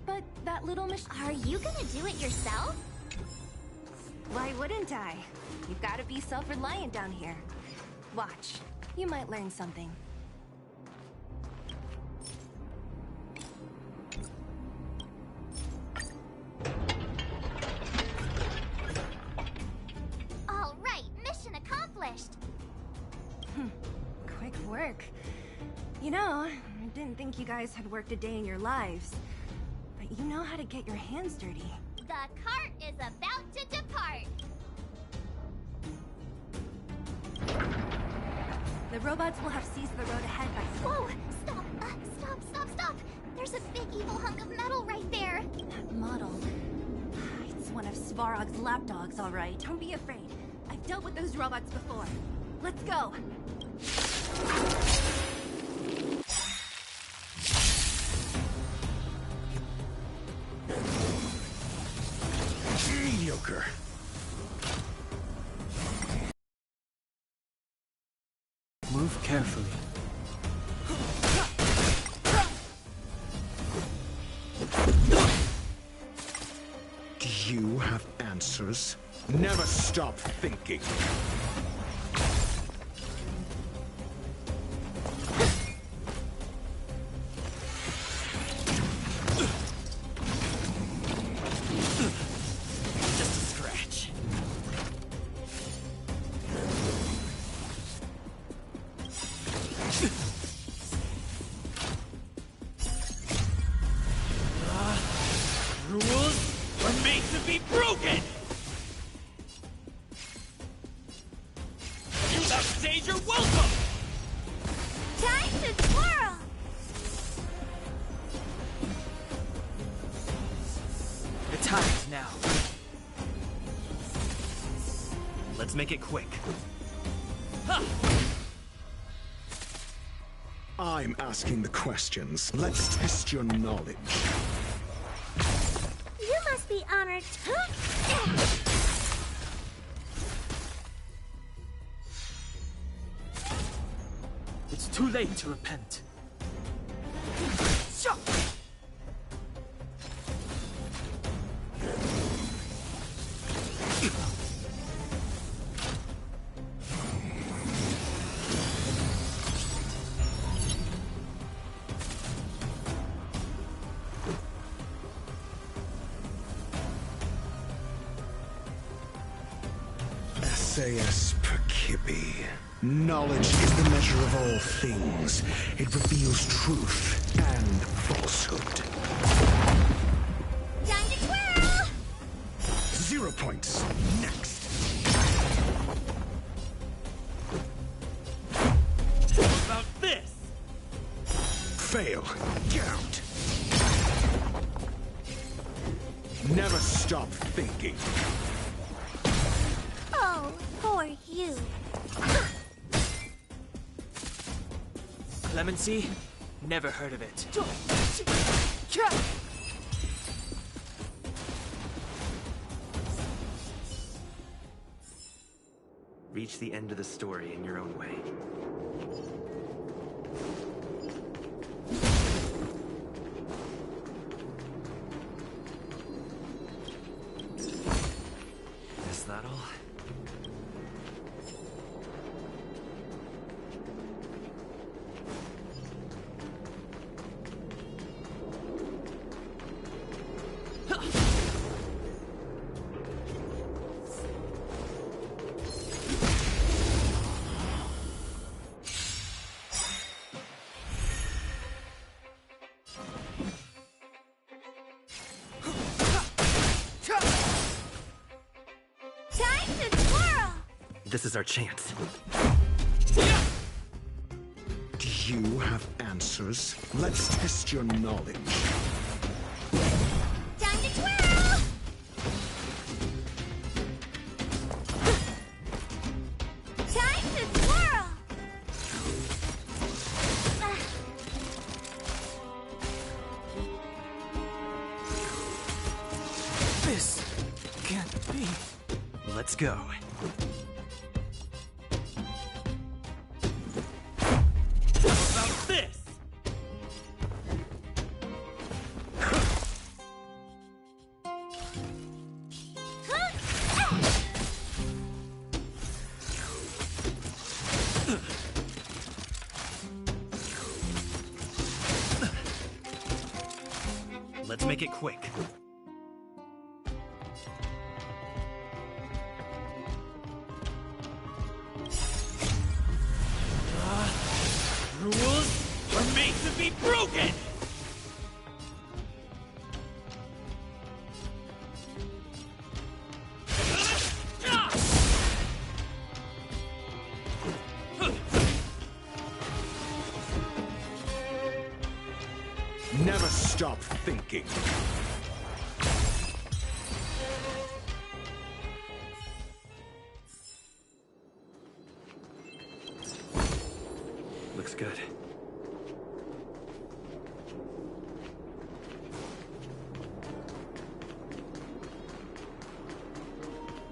But that little machine... Are you gonna do it yourself? Why wouldn't I? You've got to be self-reliant down here. Watch. You might learn something. All right, mission accomplished. Quick work. You know, I didn't think you guys had worked a day in your lives. But you know how to get your hands dirty. The cart is about to depart. The robots will have seized the road ahead by... Whoa! Stop! Stop! There's a big evil hunk of metal right there. That model... It's one of Svarog's lapdogs, all right. Don't be afraid. I've dealt with those robots before. Let's go! Mediocre. Move carefully. you have answers? Never stop thinking. Just a scratch. Rules are made to be broken! You upstage your welcome! Time to twirl! The time's now. Let's make it quick. I'm asking the questions. Let's test your knowledge. You must be honored. It's too late to repent. SAS per Kibbe. Knowledge is the measure of all things. It reveals truth and falsehood. Time to twirl! 0 points. Next. How about this? Fail. Get out. Never stop thinking. Oh, poor you. Clemency? Never heard of it. Reach the end of the story in your own way. Is that all? Time to twirl! This is our chance. Do you have answers? Let's test your knowledge. Time to twirl! Time to twirl! This can't be. Let's go. How about this? Let's make it quick. Rules are made to be broken! Never stop thinking. Looks good.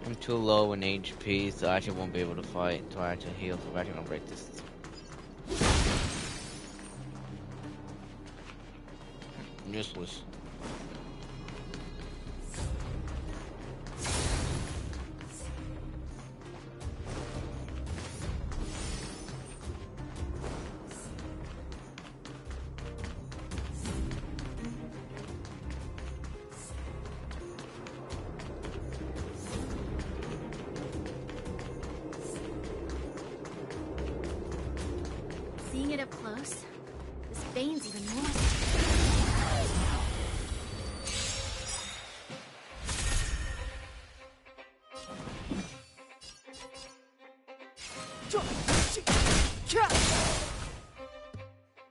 I'm too low in HP, so I actually won't be able to fight until I actually heal. So I'm actually gonna break this. Useless. Seeing it up close, this vein's even more.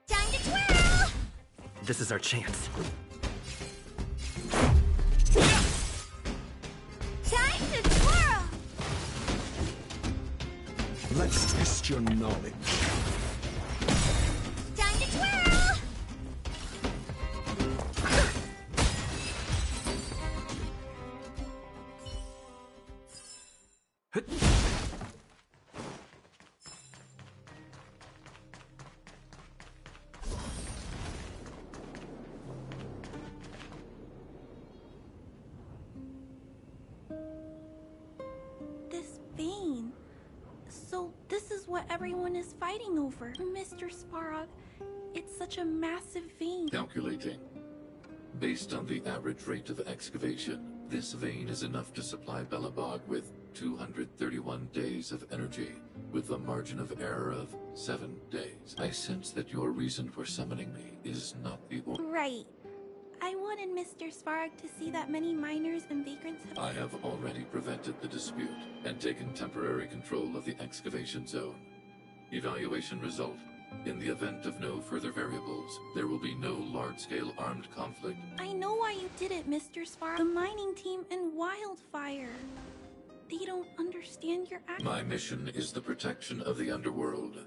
Time to twirl! This is our chance. Time to twirl! Let's test your knowledge. Time to twirl! This vein. So this is what everyone is fighting over. Mr. Sparrow, it's such a massive vein. Calculating. Based on the average rate of excavation, this vein is enough to supply Belobog with 231 days of energy, with a margin of error of 7 days. I sense that your reason for summoning me is not the Right. I wanted Mr. Sparrow to see that many miners and vagrants have... I have already prevented the dispute and taken temporary control of the excavation zone. Evaluation result. In the event of no further variables, there will be no large-scale armed conflict. I know why you did it, Mr. Sparrow. The mining team and Wildfire. They don't understand your act. My mission is the protection of the underworld.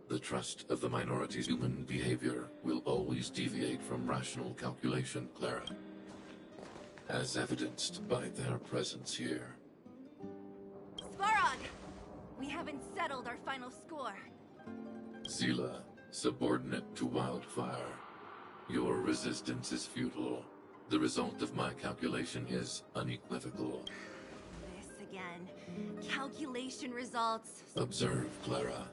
The trust of the minority's human behavior will always deviate from rational calculation, Clara. As evidenced by their presence here. Svarog! We haven't settled our final score. Zila, subordinate to Wildfire. Your resistance is futile. The result of my calculation is unequivocal. This again. Calculation results. Observe, Clara.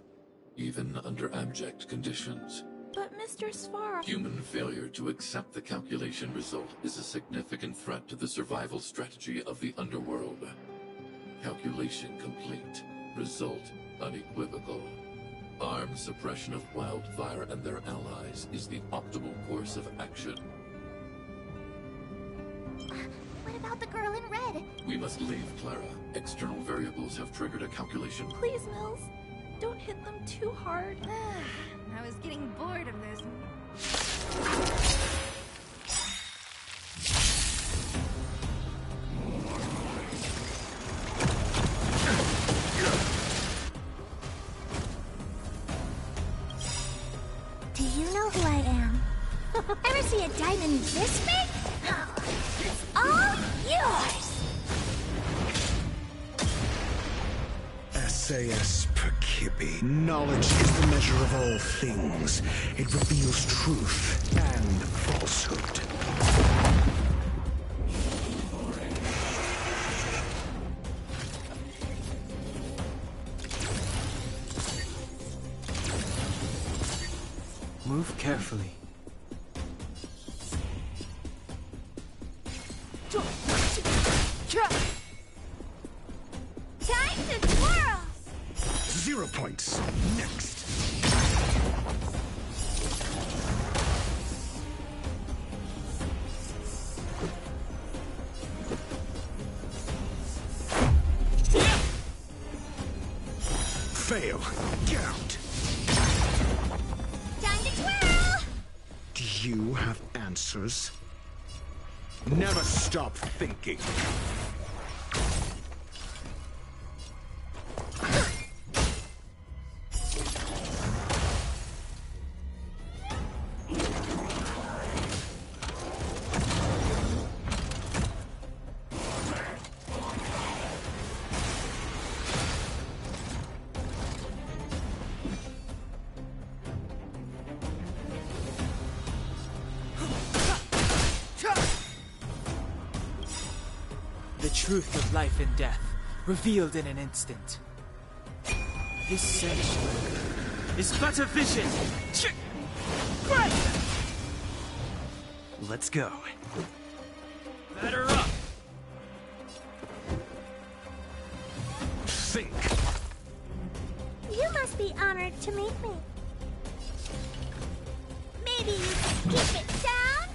Even under abject conditions, But Mr. Sparrow... human failure to accept the calculation result is a significant threat to the survival strategy of the underworld. Calculation complete. Result unequivocal. Armed suppression of Wildfire and their allies is the optimal course of action. What about the girl in red? We must leave, Clara. External variables have triggered a calculation. Please, Mills. Don't hit them too hard. I was getting bored of this. Do you know who I am? Ever see a diamond this big? It's all yours! SAS Perkibi. Knowledge is the measure of all things. It reveals truth and falsehood. Move carefully. Time to twirl! 0 points. Next. Fail. Get out. Time to twirl! Do you have answers? Never stop thinking. The truth of life and death, revealed in an instant. This sanctuary is but a vision. Let's go. Batter up! Think. You must be honored to meet me. Maybe you can keep it down?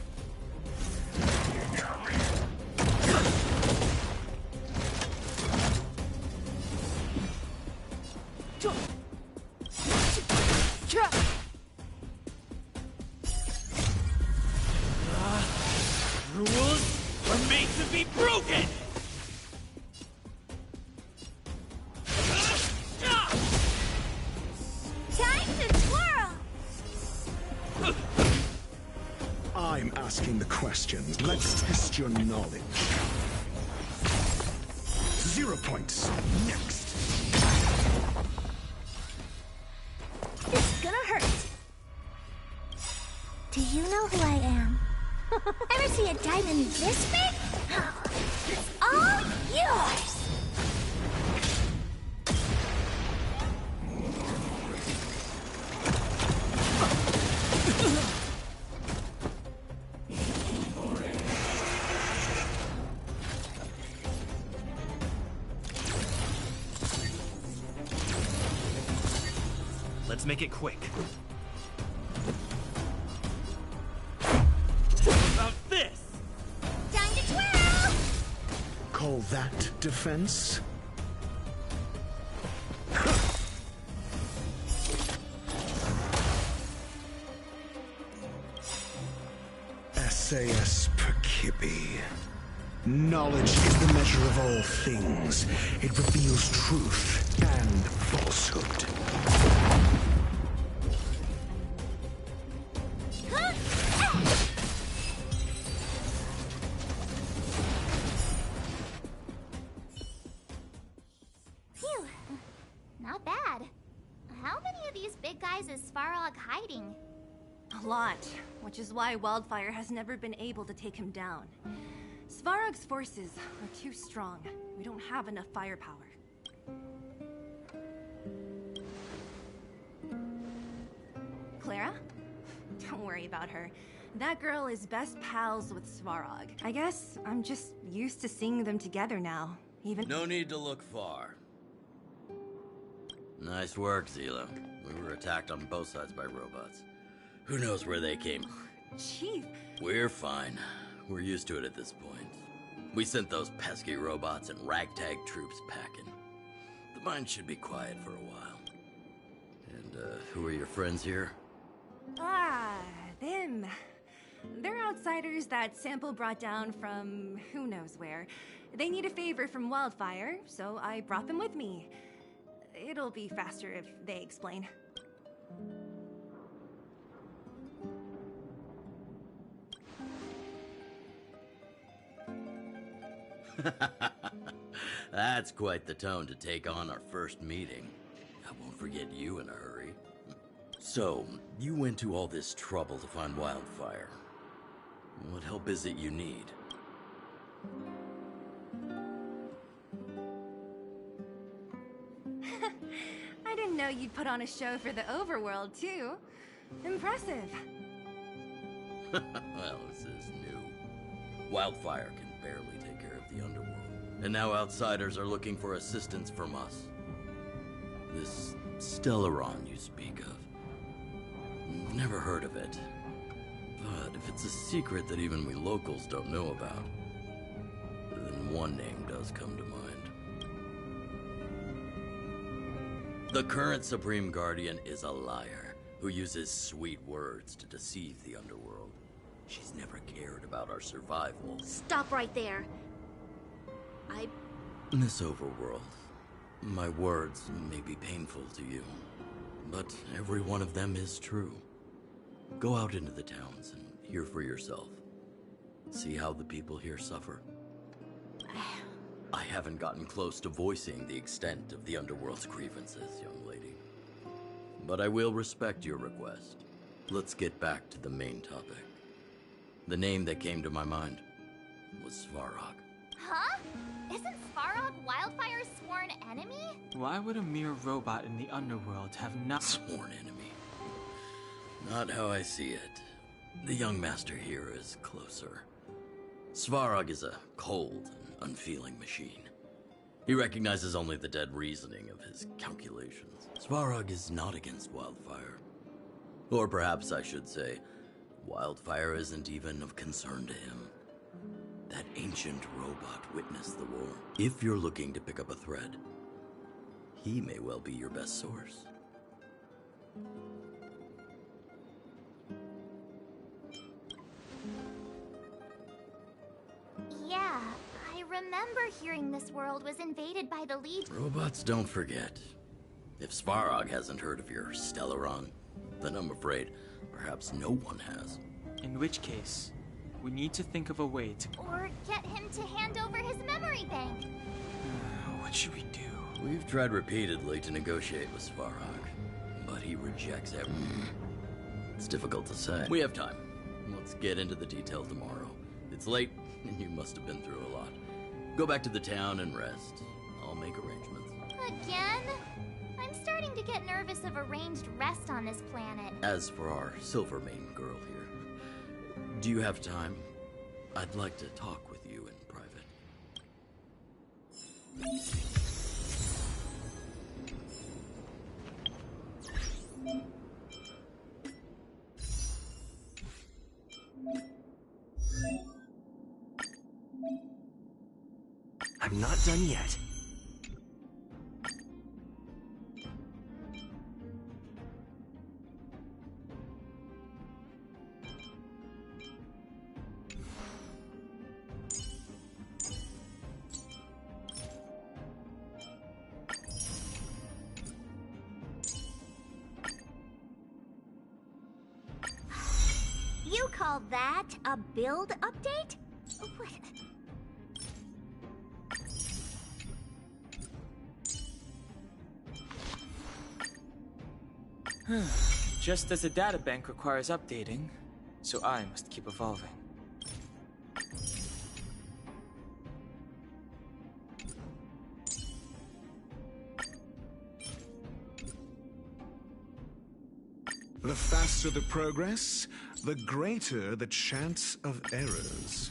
Rules are made to be broken! Time to twirl! I'm asking the questions. Let's test your knowledge. 0 points. Next. It's gonna hurt. Do you know who I am? Ever see a diamond this big? It's all yours! Let's make it quick. About this! Time to twirl! Call that defense? SAS Perkibi. Knowledge is the measure of all things. It reveals truth and falsehood. Phew. Not bad. How many of these big guys is Svarog hiding? A lot, which is why Wildfire has never been able to take him down. Svarog's forces are too strong. We don't have enough firepower. Clara? Don't worry about her. That girl is best pals with Svarog. I guess I'm just used to seeing them together now. Even— No need to look far. Nice work, Zila. We were attacked on both sides by robots. Who knows where they came? Chief! We're fine. We're used to it at this point. We sent those pesky robots and ragtag troops packing. The mine should be quiet for a while. And, who are your friends here? Ah, them. They're outsiders that Sample brought down from who knows where. They need a favor from Wildfire, so I brought them with me. It'll be faster if they explain. That's quite the tone to take on our first meeting. I won't forget you in a hurry. So, you went to all this trouble to find Wildfire. What help is it you need? I didn't know you'd put on a show for the overworld, too. Impressive. Well, this is new. Wildfire can barely take care of the underworld. And now outsiders are looking for assistance from us. This Stellaron you speak of. Never heard of it. But if it's a secret that even we locals don't know about, then one name does come to mind. The current Supreme Guardian is a liar who uses sweet words to deceive the underworld. She's never cared about our survival. Stop right there. In this overworld, my words may be painful to you, but every one of them is true. Go out into the towns and hear for yourself. See how the people here suffer. I haven't gotten close to voicing the extent of the underworld's grievances, young lady. But I will respect your request. Let's get back to the main topic. The name that came to my mind was Svarog. Huh? Isn't Svarog Wildfire's sworn enemy? Why would a mere robot in the underworld have not— Sworn enemy? Not how I see it. The young master here is closer. Svarog is a cold and unfeeling machine. He recognizes only the dead reasoning of his calculations. Svarog is not against Wildfire. Or perhaps I should say, Wildfire isn't even of concern to him. That ancient robot witnessed the war. If you're looking to pick up a thread, he may well be your best source. Yeah, I remember hearing this world was invaded by the Legion. Robots don't forget. If Sparog hasn't heard of your Stellaron, then I'm afraid perhaps no one has. In which case, we need to think of a way to... Or get him to hand over his memory bank. What should we do? We've tried repeatedly to negotiate with Sparog, but he rejects everything. It's difficult to say. We have time. Let's get into the details tomorrow. It's late, and you must have been through a lot. Go back to the town and rest. I'll make arrangements. Again? I'm starting to get nervous of arranged rest on this planet. As for our Silvermane girl here, do you have time? I'd like to talk with you in private. I'm not done yet. You call that a build update? What? Just as a databank requires updating, so I must keep evolving. The faster the progress, the greater the chance of errors.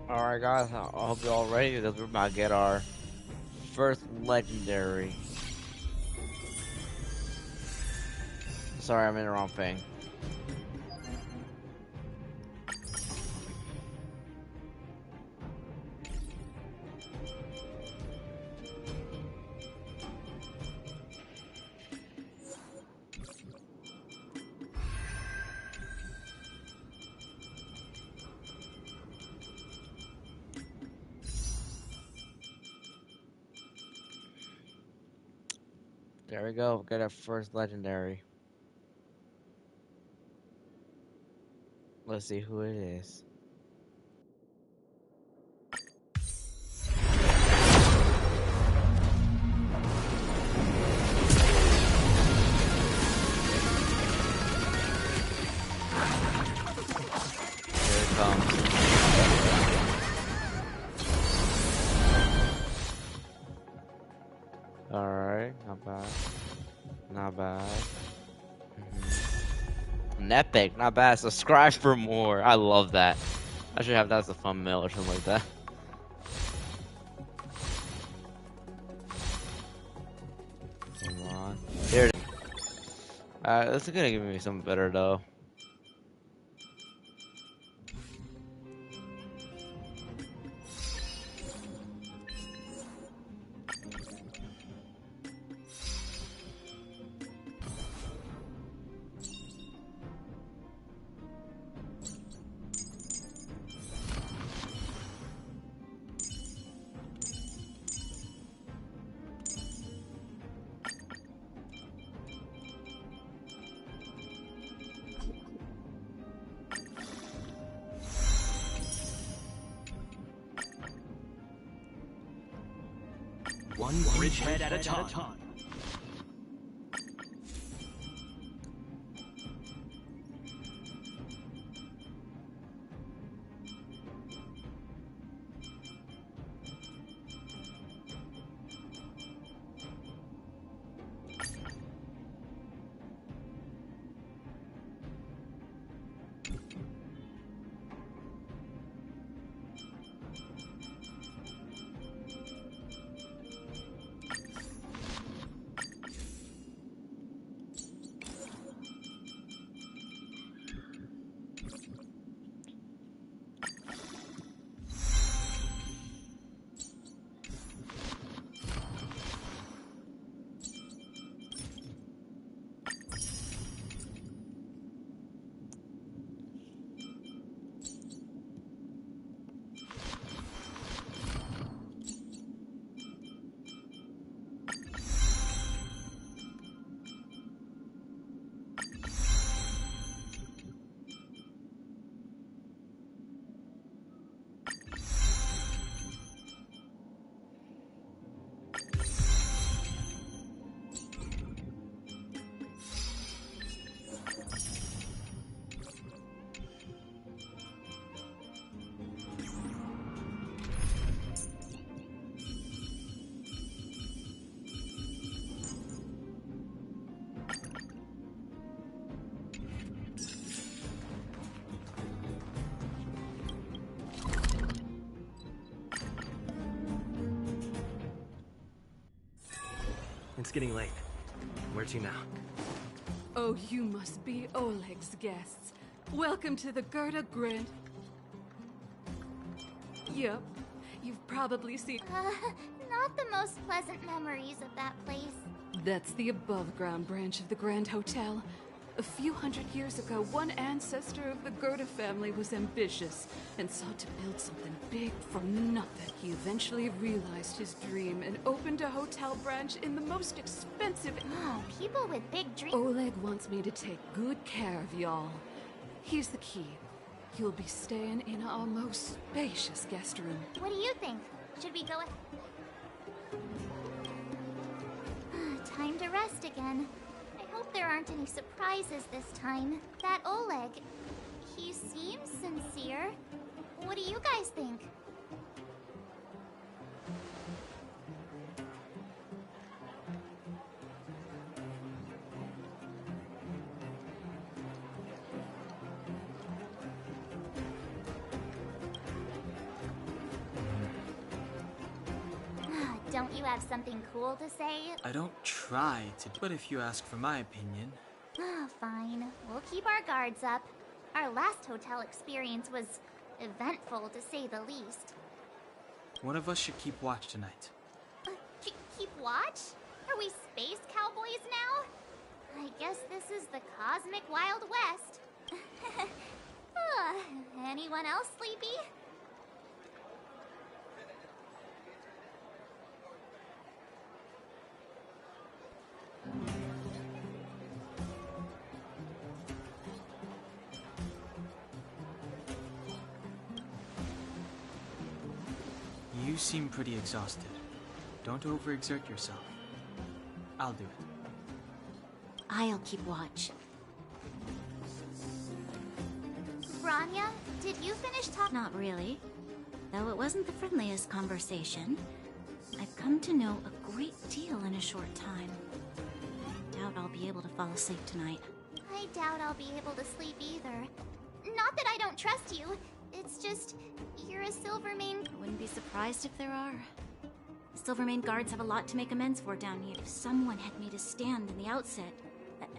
Alright guys, I hope you're all ready because we're about to get our first legendary. Sorry, I'm in the wrong thing. There we go, get our first legendary. Let's see who it is. Here it comes. Alright, not bad. Not bad. An epic, not bad. Subscribe for more. I love that. I should have that as a thumbnail or something like that. Come on. Here it is. Alright, this is gonna give me something better though. One bridgehead at a time. It's getting late. Where to now? Oh, you must be Oleg's guests. Welcome to the Gerda Grand. Yep, you've probably seen... Not the most pleasant memories of that place. That's the above-ground branch of the Grand Hotel. A few hundred years ago, one ancestor of the Gerda family was ambitious and sought to build something big from nothing. He eventually realized his dream and opened a hotel branch in the most expensive... Oh, people with big dreams. Oleg wants me to take good care of y'all. Here's the key. You'll be staying in our most spacious guest room. What do you think? Should we go... Time to rest again. I hope there aren't any surprises this time. That Oleg, he seems sincere. What do you guys think? Don't you have something cool to say? I don't try to, but if you ask for my opinion... Fine. We'll keep our guards up. Our last hotel experience was eventful, to say the least. One of us should keep watch tonight. Keep watch? Are we space cowboys now? I guess this is the cosmic Wild West. Anyone else sleepy? You seem pretty exhausted. Don't overexert yourself. I'll do it. I'll keep watch. Branya, did you finish talking? Not really. Though it wasn't the friendliest conversation. I've come to know a great deal in a short time. Doubt I'll be able to fall asleep tonight. I doubt I'll be able to sleep either. Not that I don't trust you. It's just, you're a Silvermane. I wouldn't be surprised if there are. The Silvermane guards have a lot to make amends for down here. If someone had made a stand in the outset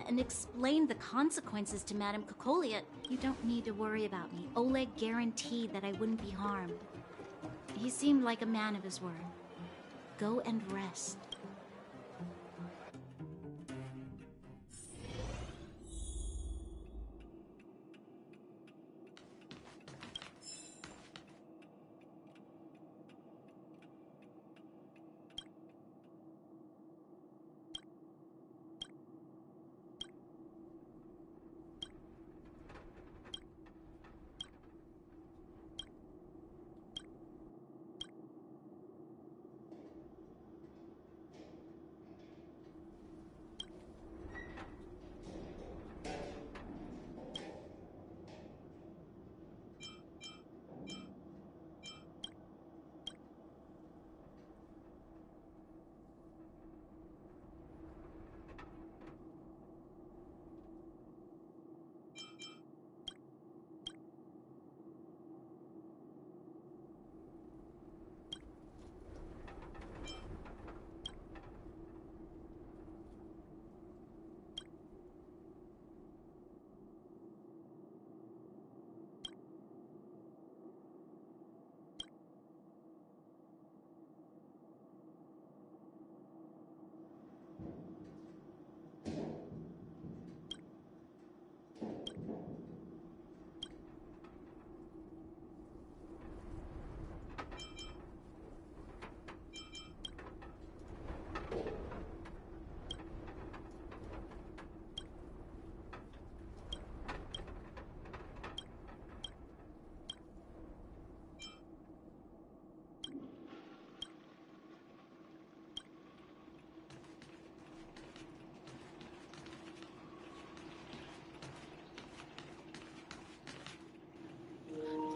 and explained the consequences to Madame Kokolia, you don't need to worry about me. Oleg guaranteed that I wouldn't be harmed. He seemed like a man of his word. Go and rest.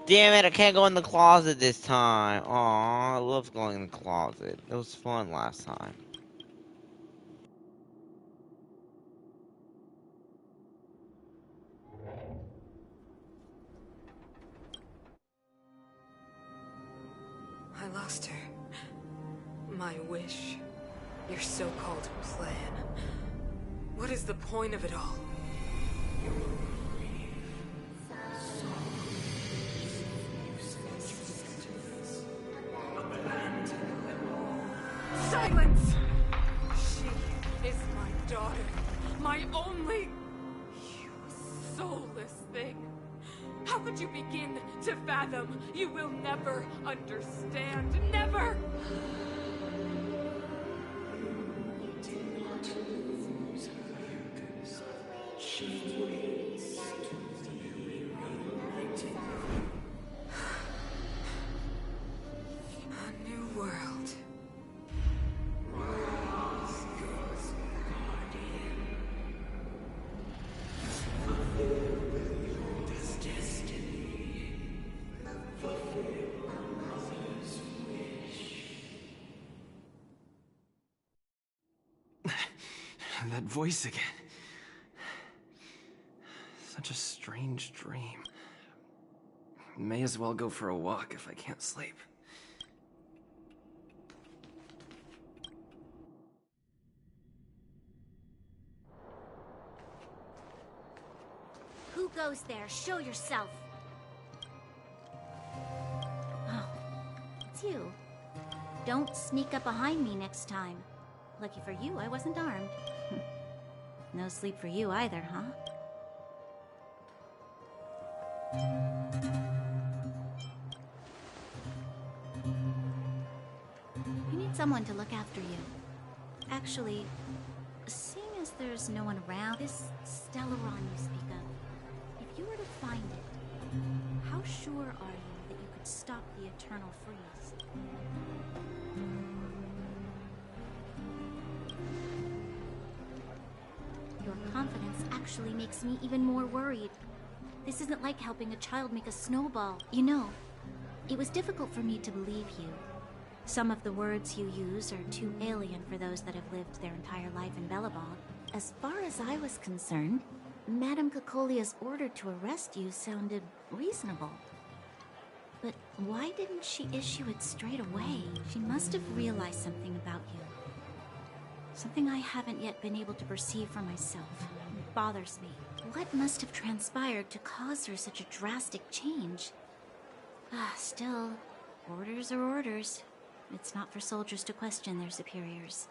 Damn it, I can't go in the closet this time. Aw, I love going in the closet. It was fun last time. I lost her. My wish. Your so-called plan. What is the point of it all? Silence! She is my daughter. My only... You soulless thing. How could you begin to fathom? You will never understand. Never! A new world. That voice again. Such a strange dream. May as well go for a walk if I can't sleep. Who goes there? Show yourself. Oh, it's you. Don't sneak up behind me next time. Lucky for you, I wasn't armed. No sleep for you either, huh? You need someone to look after you. Actually, seeing as there's no one around, this Stellaron you speak of, if you were to find it, how sure are you that you could stop the eternal freeze? Your confidence actually makes me even more worried. This isn't like helping a child make a snowball. You know, it was difficult for me to believe you. Some of the words you use are too alien for those that have lived their entire life in Belobog. As far as I was concerned, Madame Cocolia's order to arrest you sounded reasonable. But why didn't she issue it straight away? She must have realized something about you. Something I haven't yet been able to perceive for myself. It bothers me. What must have transpired to cause her such a drastic change? Still, orders are orders. It's not for soldiers to question their superiors.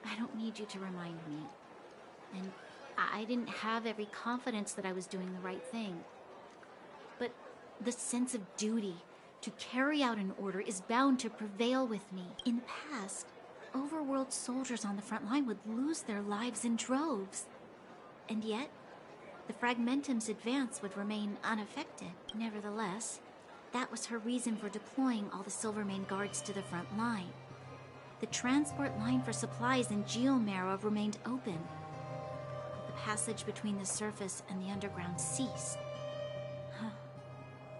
I don't need you to remind me. And I didn't have every confidence that I was doing the right thing. But the sense of duty to carry out an order is bound to prevail with me. In the past, overworld soldiers on the front line would lose their lives in droves. And yet, the Fragmentum's advance would remain unaffected. Nevertheless, that was her reason for deploying all the Silvermane guards to the front line. The transport line for supplies in Geomera remained open. The passage between the surface and the underground ceased.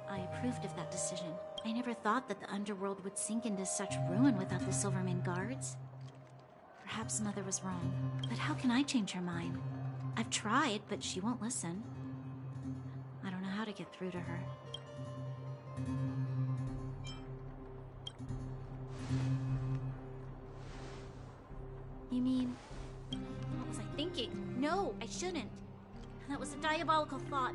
I approved of that decision. I never thought that the underworld would sink into such ruin without the Silvermane guards. Perhaps Mother was wrong, but how can I change her mind? I've tried, but she won't listen. I don't know how to get through to her. You mean... What was I thinking? No, I shouldn't. That was a diabolical thought.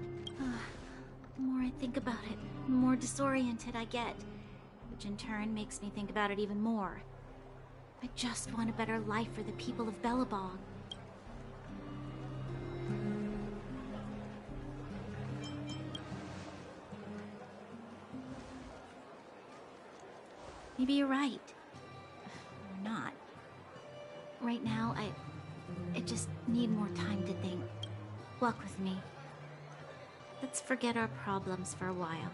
The more I think about it, the more disoriented I get. Which in turn makes me think about it even more. I just want a better life for the people of Bellabog. Maybe you're right. Or not. Right now, I just need more time to think. Walk with me. Let's forget our problems for a while.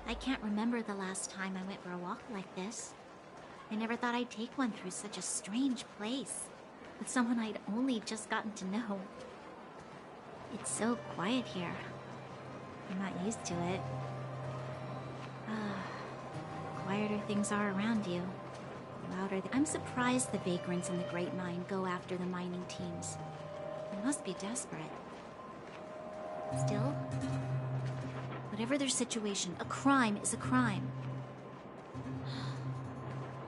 I can't remember the last time I went for a walk like this. I never thought I'd take one through such a strange place, with someone I'd only just gotten to know. It's so quiet here. I'm not used to it. Quieter things are around you, louder. I'm surprised the vagrants in the Great Mine go after the mining teams. They must be desperate. Still, whatever their situation, a crime is a crime.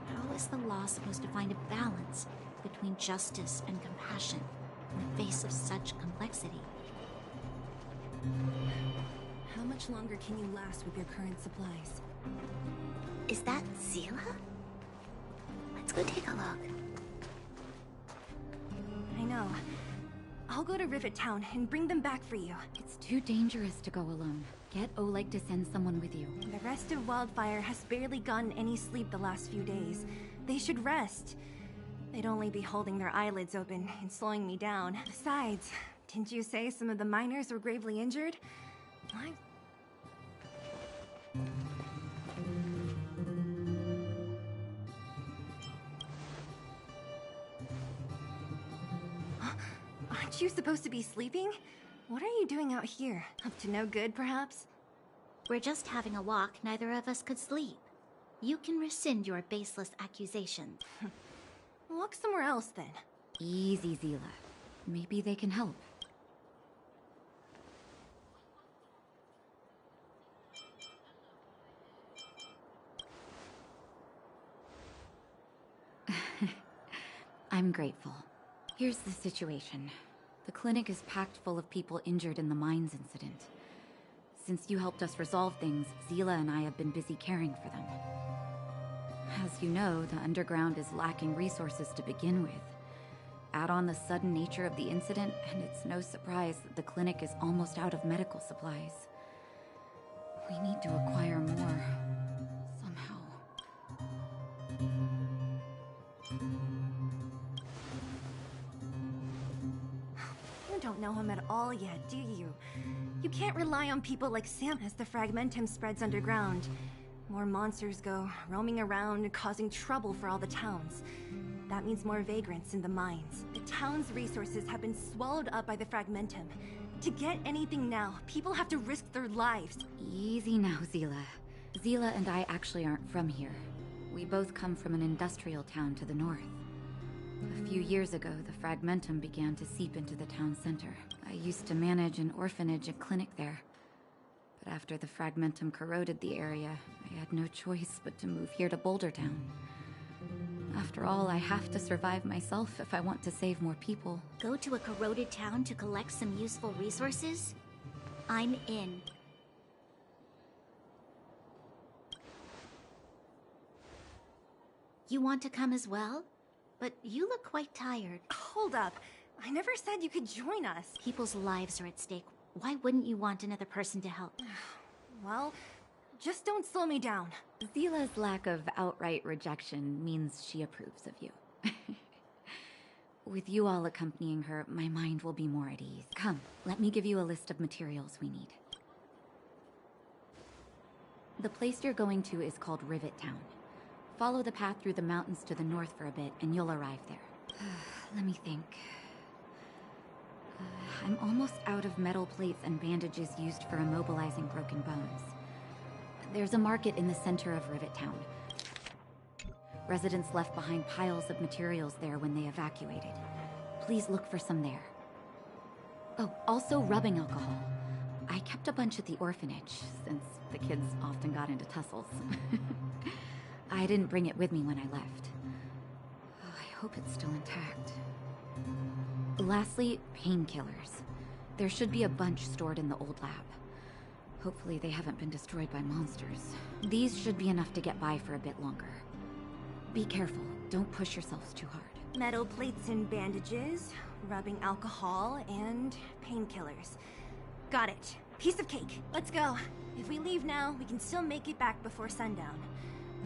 How is the law supposed to find a balance between justice and compassion in the face of such complexity? How much longer can you last with your current supplies? Is that Zila? Let's go take a look. I know. I'll go to Rivet Town and bring them back for you. It's too dangerous to go alone. Get Oleg to send someone with you. The rest of Wildfire has barely gotten any sleep the last few days. They should rest. They'd only be holding their eyelids open and slowing me down. Besides, didn't you say some of the miners were gravely injured? Aren't you supposed to be sleeping? What are you doing out here? Up to no good, perhaps? We're just having a walk. Neither of us could sleep. You can rescind your baseless accusations. Walk somewhere else, then. Easy, Zila. Maybe they can help. I'm grateful. Here's the situation. The clinic is packed full of people injured in the mines incident. Since you helped us resolve things, Zila and I have been busy caring for them. As you know, the underground is lacking resources to begin with. Add on the sudden nature of the incident, and it's no surprise that the clinic is almost out of medical supplies. We need to acquire more. Somehow. You don't know him at all yet, do you? You can't rely on people like Sam as the Fragmentum spreads underground. More monsters go roaming around, causing trouble for all the towns. That means more vagrants in the mines. The town's resources have been swallowed up by the Fragmentum. To get anything now, people have to risk their lives. Easy now, Zila. Zila and I actually aren't from here. We both come from an industrial town to the north. A few years ago, the Fragmentum began to seep into the town center. I used to manage an orphanage and clinic there. But after the Fragmentum corroded the area, I had no choice but to move here to Boulder Town. After all, I have to survive myself if I want to save more people. Go to a corroded town to collect some useful resources? I'm in. You want to come as well? But you look quite tired. Hold up. I never said you could join us. People's lives are at stake. Why wouldn't you want another person to help? Well, just don't slow me down. Zila's lack of outright rejection means she approves of you. With you all accompanying her, my mind will be more at ease. Come, let me give you a list of materials we need. The place you're going to is called Rivet Town. Follow the path through the mountains to the north for a bit, and you'll arrive there. Let me think. I'm almost out of metal plates and bandages used for immobilizing broken bones. There's a market in the center of Rivet Town. Residents left behind piles of materials there when they evacuated. Please look for some there. Oh, also rubbing alcohol. I kept a bunch at the orphanage, since the kids often got into tussles. I didn't bring it with me when I left. Oh, I hope it's still intact. Lastly, painkillers. There should be a bunch stored in the old lab. Hopefully they haven't been destroyed by monsters. These should be enough to get by for a bit longer. Be careful. Don't push yourselves too hard. Metal plates and bandages, rubbing alcohol, and painkillers. Got it. Piece of cake. Let's go. If we leave now, we can still make it back before sundown.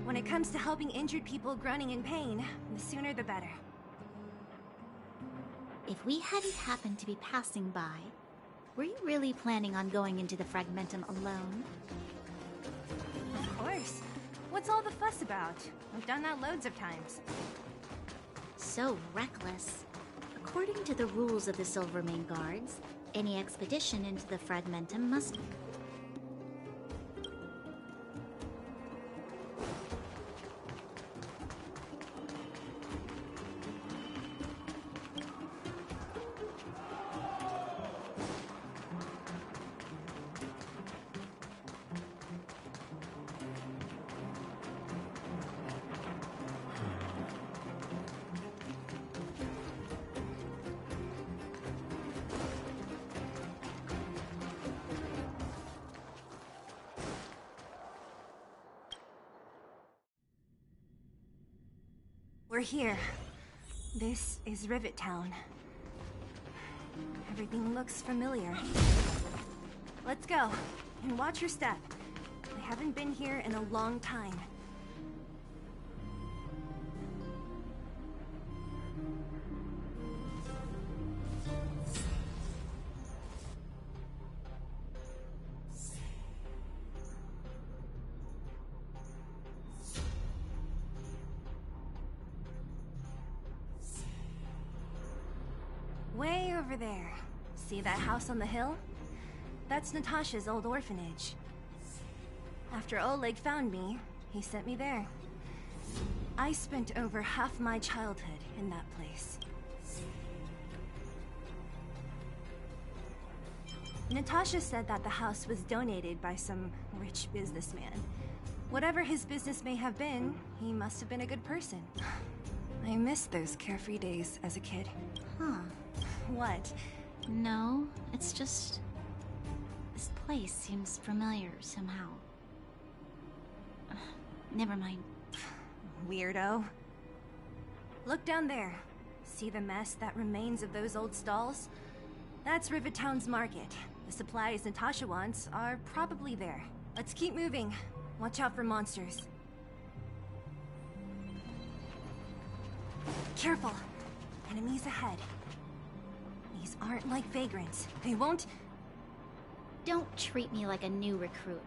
When it comes to helping injured people groaning in pain, the sooner the better. If we hadn't happened to be passing by, were you really planning on going into the Fragmentum alone? Of course. What's all the fuss about? We've done that loads of times. So reckless. According to the rules of the Silvermane Guards, any expedition into the Fragmentum must... We're here. This is Rivet Town. Everything looks familiar. Let's go, and watch your step. I haven't been here in a long time. Way over there. See that house on the hill? That's Natasha's old orphanage. After Oleg found me, he sent me there. I spent over half my childhood in that place. Natasha said that the house was donated by some rich businessman. Whatever his business may have been, he must have been a good person. I miss those carefree days as a kid. Huh. What? No, it's just... this place seems familiar somehow. Never mind. Weirdo. Look down there. See the mess that remains of those old stalls? That's Rivet Town's market. The supplies Natasha wants are probably there. Let's keep moving. Watch out for monsters. Careful! Enemies ahead. These aren't like vagrants. They won't... Don't treat me like a new recruit.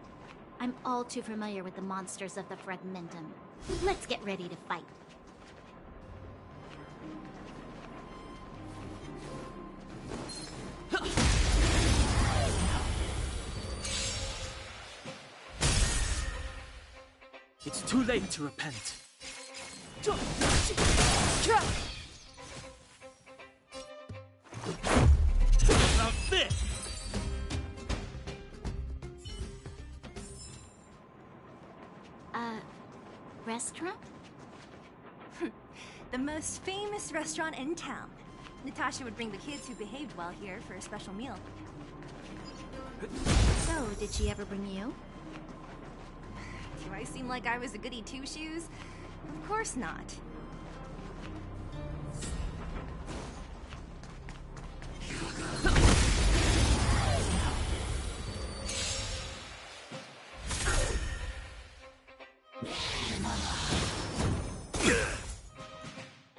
I'm all too familiar with the monsters of the Fragmentum. Let's get ready to fight. It's too late to repent. About this! Restaurant? The most famous restaurant in town. Natasha would bring the kids who behaved well here for a special meal. So, did she ever bring you? Do I seem like I was a goody two-shoes? Of course not.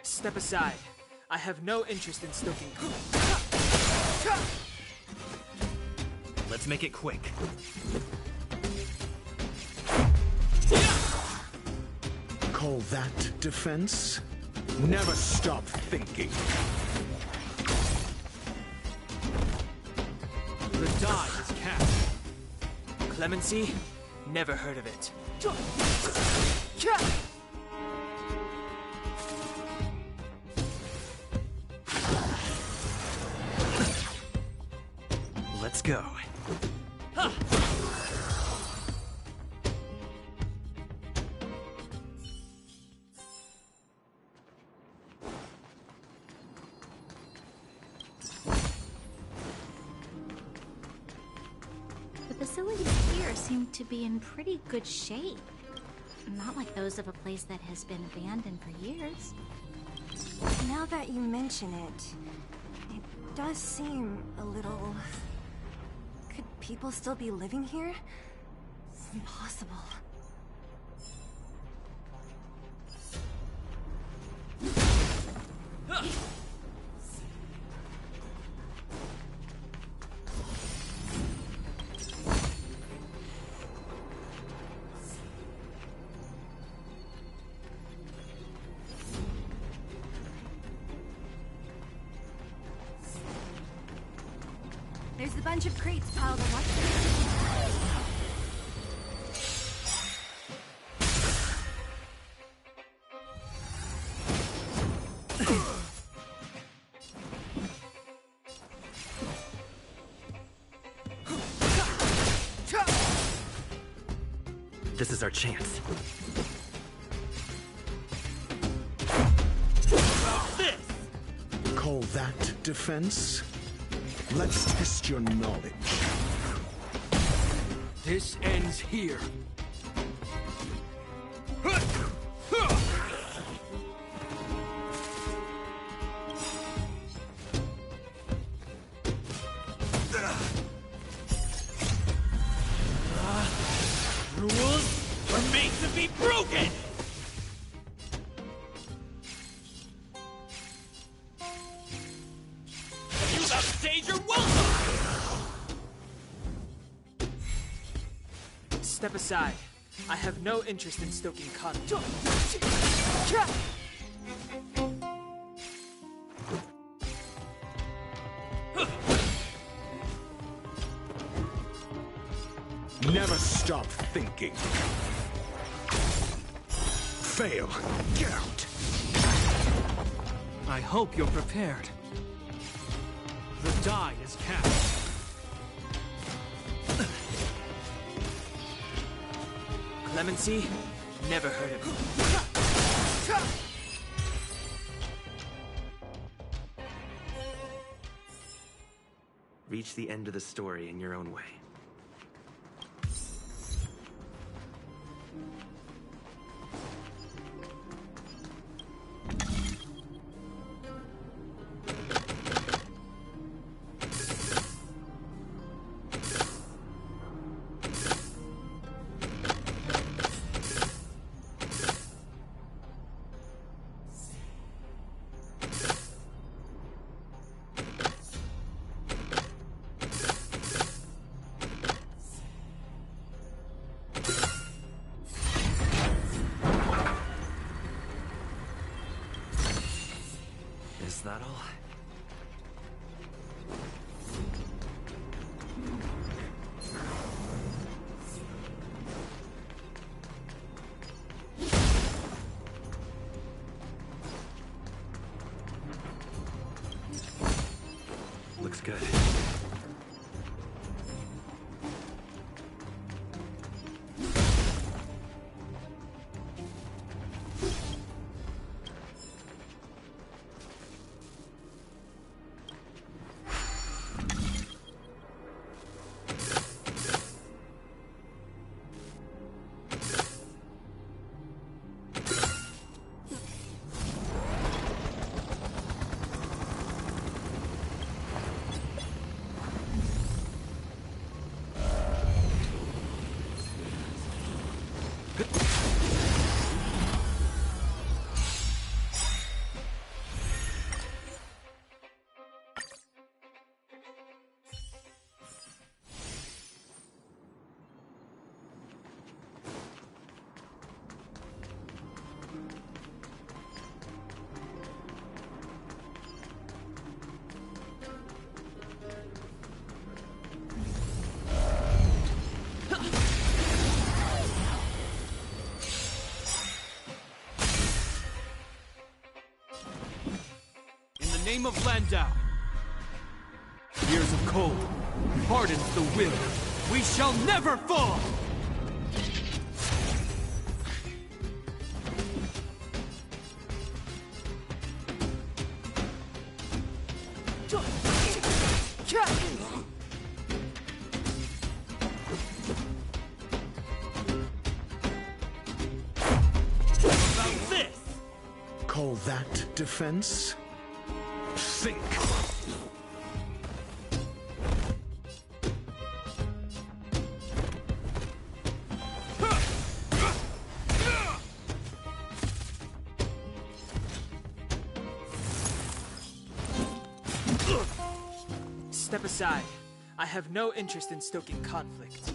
Step aside. I have no interest in stoking. Let's make it quick. Call that defense? Never stop thinking. The die is cast. Clemency? Never heard of it. Let's go. The facilities here seem to be in pretty good shape. Not like those of a place that has been abandoned for years. Now that you mention it, it does seem a little... Could people still be living here? It's impossible. There's a bunch of crates piled on one side. This is our chance. Call that defense? Let's test your knowledge. This ends here. Rules are made to be broken! You upstage your welcome! Step aside. I have no interest in stoking conflict. Never stop thinking. Fail. Get out. I hope you're prepared. The die is cast. Clemency? Never heard of it. Reach the end of the story in your own way. Is that all? looks good. Name of Landau. Years of cold hardens the will. We shall never fall! About this! Call that defense? Think. Step aside. I have no interest in stoking conflict.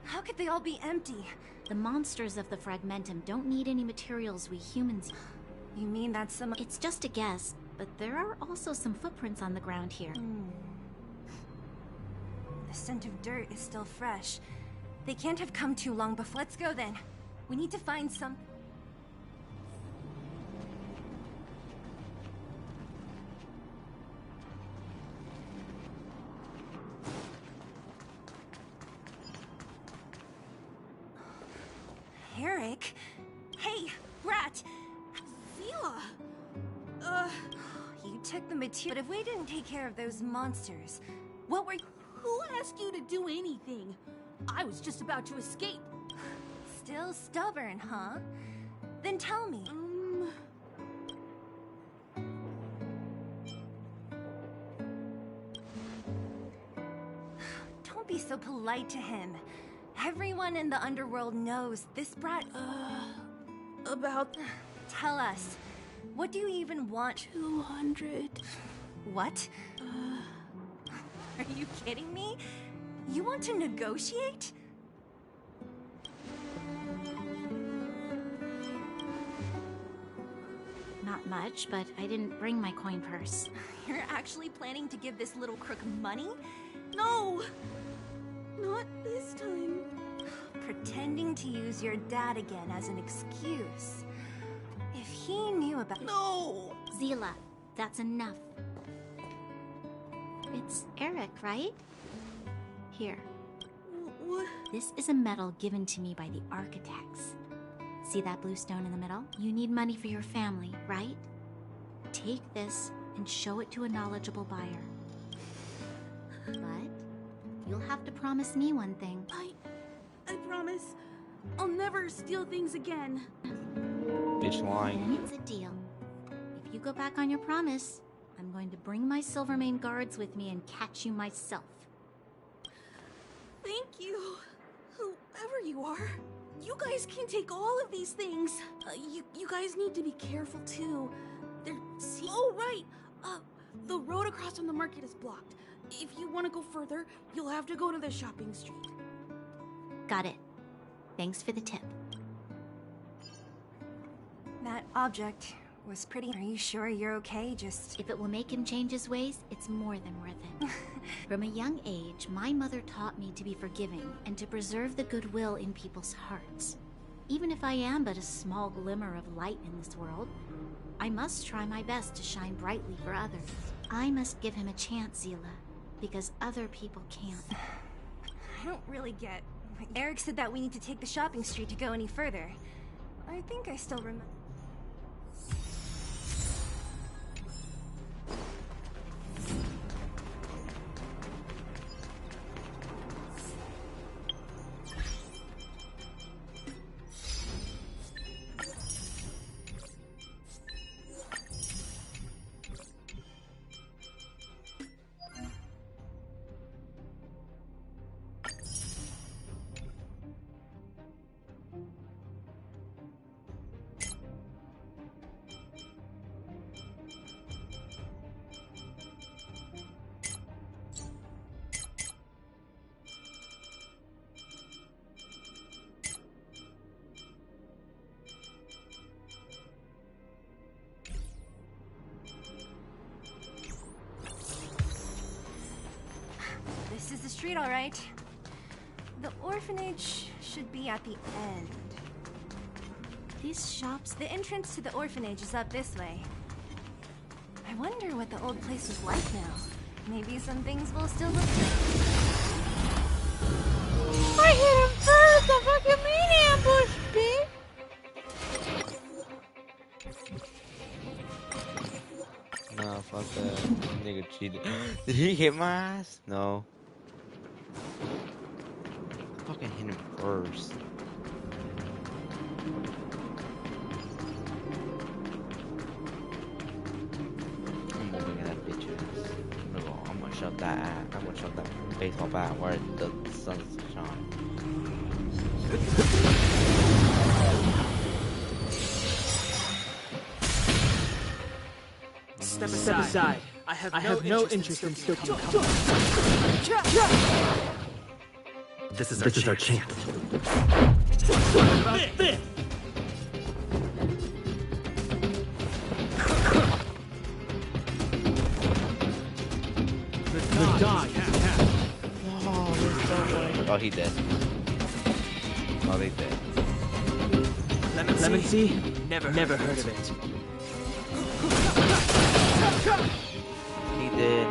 How could they all be empty? The monsters of the Fragmentum don't need any materials we humans... You mean that some... It's just a guess, but there are also some footprints on the ground here. The scent of dirt is still fresh. They can't have come too long before. Let's go then. We need to find some... Eric? Hey, Brat! Zila! You took the material, but if we didn't take care of those monsters, what were... Who asked you to do anything? I was just about to escape. Still stubborn, huh? Then tell me. Don't be so polite to him. Everyone in the underworld knows this Brat... About... Tell us. What do you even want? 200. What? Are you kidding me? You want to negotiate? Not much, but I didn't bring my coin purse. You're actually planning to give this little crook money? No! Not this time. Pretend pretending to use your dad again as an excuse. If he knew about— No! Zila, that's enough. It's Eric, right? Here. What? This is a medal given to me by the architects. See that blue stone in the middle? You need money for your family, right? Take this and show it to a knowledgeable buyer. But you'll have to promise me one thing. I promise. I'll never steal things again. Bitch lying. It's a deal. If you go back on your promise, I'm going to bring my Silvermane guards with me and catch you myself. Thank you. Whoever you are. You guys can take all of these things. You guys need to be careful too. Oh, right. The road across from the market is blocked. If you want to go further, you'll have to go to the shopping street. Got it. Thanks for the tip. That object was pretty. Are you sure you're okay? Just... If it will make him change his ways, it's more than worth it. From a young age, my mother taught me to be forgiving and to preserve the goodwill in people's hearts. Even if I am but a small glimmer of light in this world, I must try my best to shine brightly for others. I must give him a chance, Zila, because other people can't. I don't really get... Eric said that we need to take the shopping street to go any further. I think I still remember... This is the street, all right. The orphanage should be at the end. These shops... The entrance to the orphanage is up this way. I wonder what the old place is like now. Maybe some things will still look good. I hit him first! I fucking mean ambush, bitch! Nah, fuck that. Nigga cheated. Did he hit my ass? No. Fucking hit him first. I'm moving at that bitch ass. I'm gonna shove that ass. I'm gonna shove that baseball bat where the sun's shining. Step aside. I have no interest in stoking. This is our chance. This. The dog. Oh, he dead. Oh, they dead. Lemon Sea? Never heard of it. He did.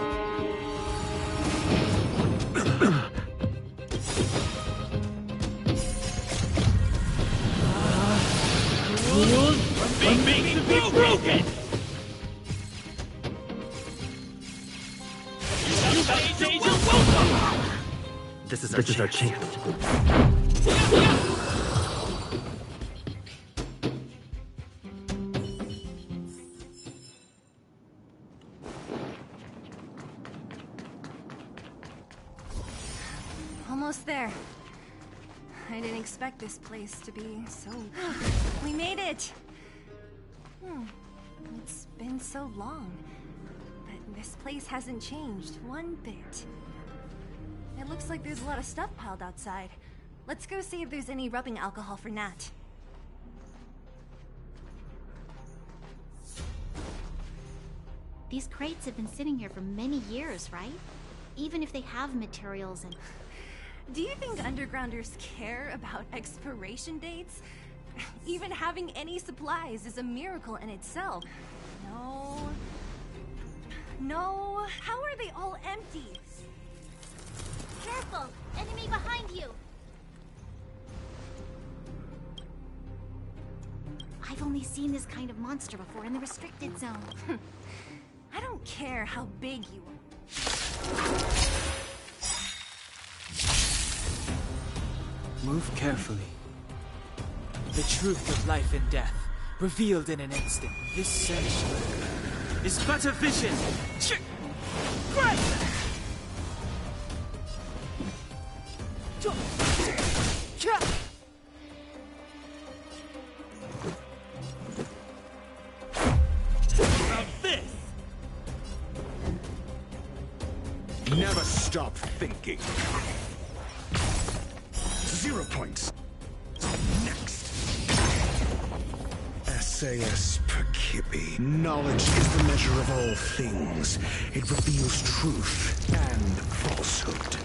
Be broken! This is our chance. Almost there. I didn't expect this place to be so... We made it! It's been so long. But this place hasn't changed one bit. It looks like there's a lot of stuff piled outside. Let's go see if there's any rubbing alcohol for Nat. These crates have been sitting here for many years, right? Even if they have materials and... Do you think undergrounders care about expiration dates? Even having any supplies is a miracle in itself. No. No. How are they all empty? Careful! Enemy behind you! I've only seen this kind of monster before in the restricted zone. I don't care how big you are. Move carefully. The truth of life and death, revealed in an instant. This century is but a vision. About this! Never stop thinking. 0 points. Next. SAS Perkibi. Knowledge is the measure of all things. It reveals truth and falsehood.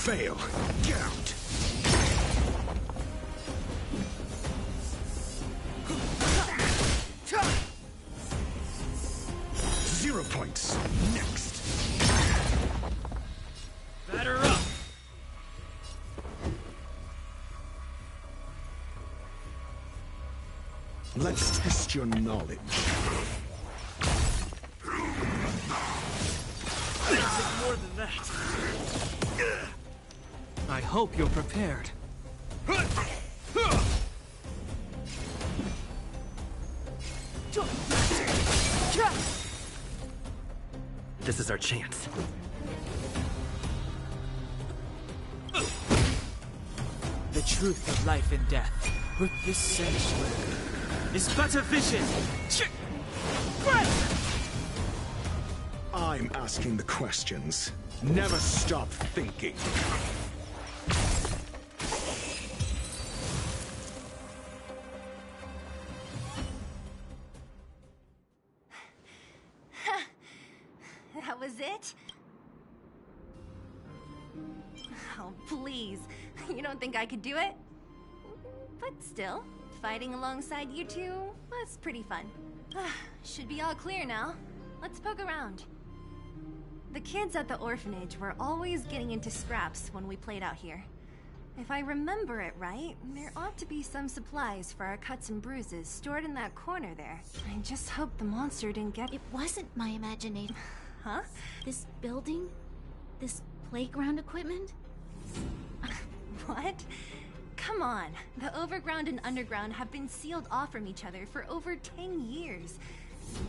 Fail. Get out. Zero points. Next. Batter up! Let's test your knowledge. It's more than that. I hope you're prepared. This is our chance. The truth of life and death, with this century, is but a vision. I'm asking the questions. Never stop thinking. That was it? Oh, please. You don't think I could do it? But still, fighting alongside you two was pretty fun. Should be all clear now. Let's poke around. The kids at the orphanage were always getting into scraps when we played out here. If I remember it right, there ought to be some supplies for our cuts and bruises stored in that corner there. I just hope the monster didn't get... It wasn't my imagination. Huh? This building? This playground equipment? What? Come on. The overground and underground have been sealed off from each other for over 10 years.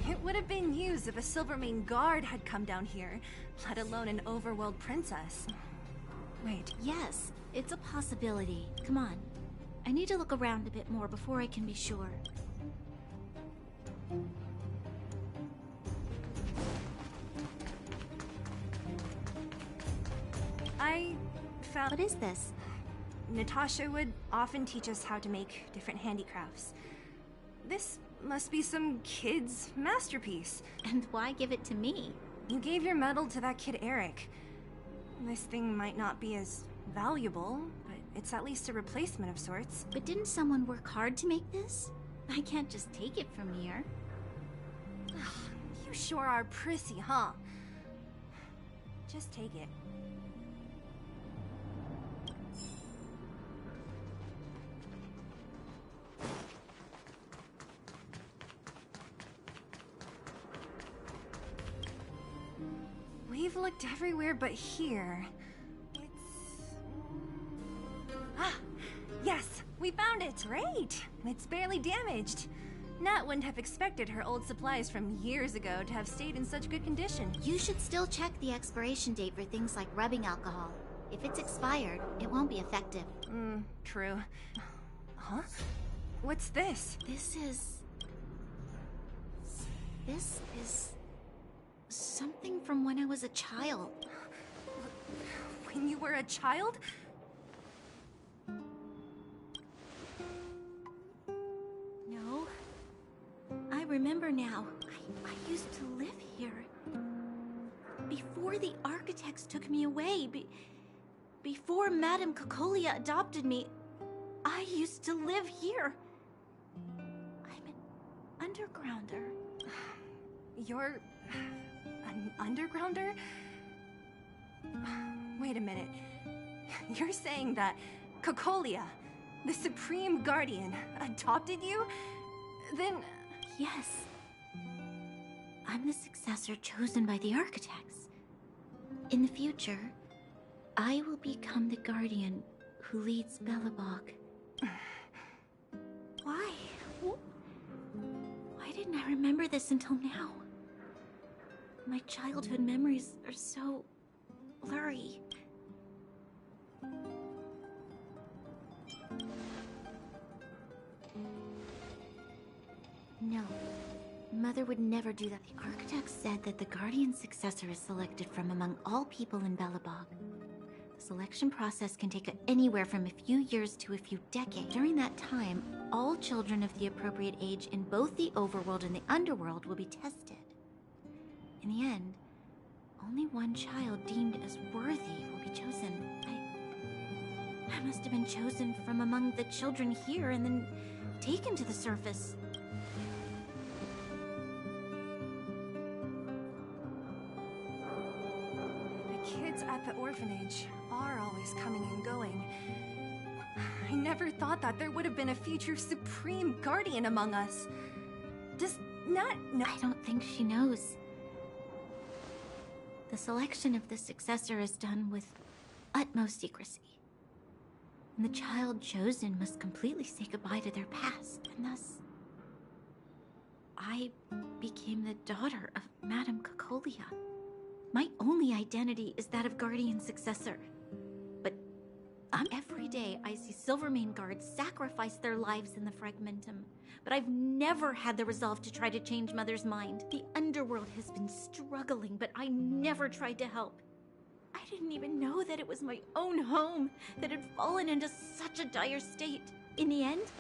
It would have been used if a Silvermane guard had come down here, let alone an overworld princess. Wait. Yes, it's a possibility. Come on. I need to look around a bit more before I can be sure. I found... What is this? Natasha would often teach us how to make different handicrafts. This must be some kid's masterpiece. And why give it to me? You gave your medal to that kid Eric. This thing might not be as valuable, but it's at least a replacement of sorts. But didn't someone work hard to make this? I can't just take it from here. You sure are prissy, huh? Just take it. We've looked everywhere but here. Ah! Yes! We found it! Great! It's barely damaged. Nat wouldn't have expected her old supplies from years ago to have stayed in such good condition. You should still check the expiration date for things like rubbing alcohol. If it's expired, it won't be effective. True. Huh? What's this? This is... something from when I was a child. When you were a child? remember now. I used to live here. Before the architects took me away, before Madame Cocolia adopted me, I used to live here. I'm an undergrounder. You're an undergrounder? Wait a minute. You're saying that Cocolia, the Supreme Guardian, adopted you? Then... Yes. I'm the successor chosen by the architects. In the future, I will become the Guardian who leads Belobog. Why? Why didn't I remember this until now? My childhood memories are so blurry. No. Mother would never do that. The architect said that the Guardian successor is selected from among all people in Belobog. The selection process can take anywhere from a few years to a few decades. During that time, all children of the appropriate age in both the overworld and the underworld will be tested. In the end, only one child deemed as worthy will be chosen. I must have been chosen from among the children here and then taken to the surface. Kids at the orphanage are always coming and going. I never thought that there would have been a future Supreme Guardian among us. Does not know. I don't think she knows. The selection of the successor is done with utmost secrecy. And the child chosen must completely say goodbye to their past, and thus... I became the daughter of Madame Cocolia. My only identity is that of Guardian Successor. But every day I see Silvermane guards sacrifice their lives in the Fragmentum. But I've never had the resolve to try to change Mother's mind. The underworld has been struggling, but I never tried to help. I didn't even know that it was my own home that had fallen into such a dire state. In the end,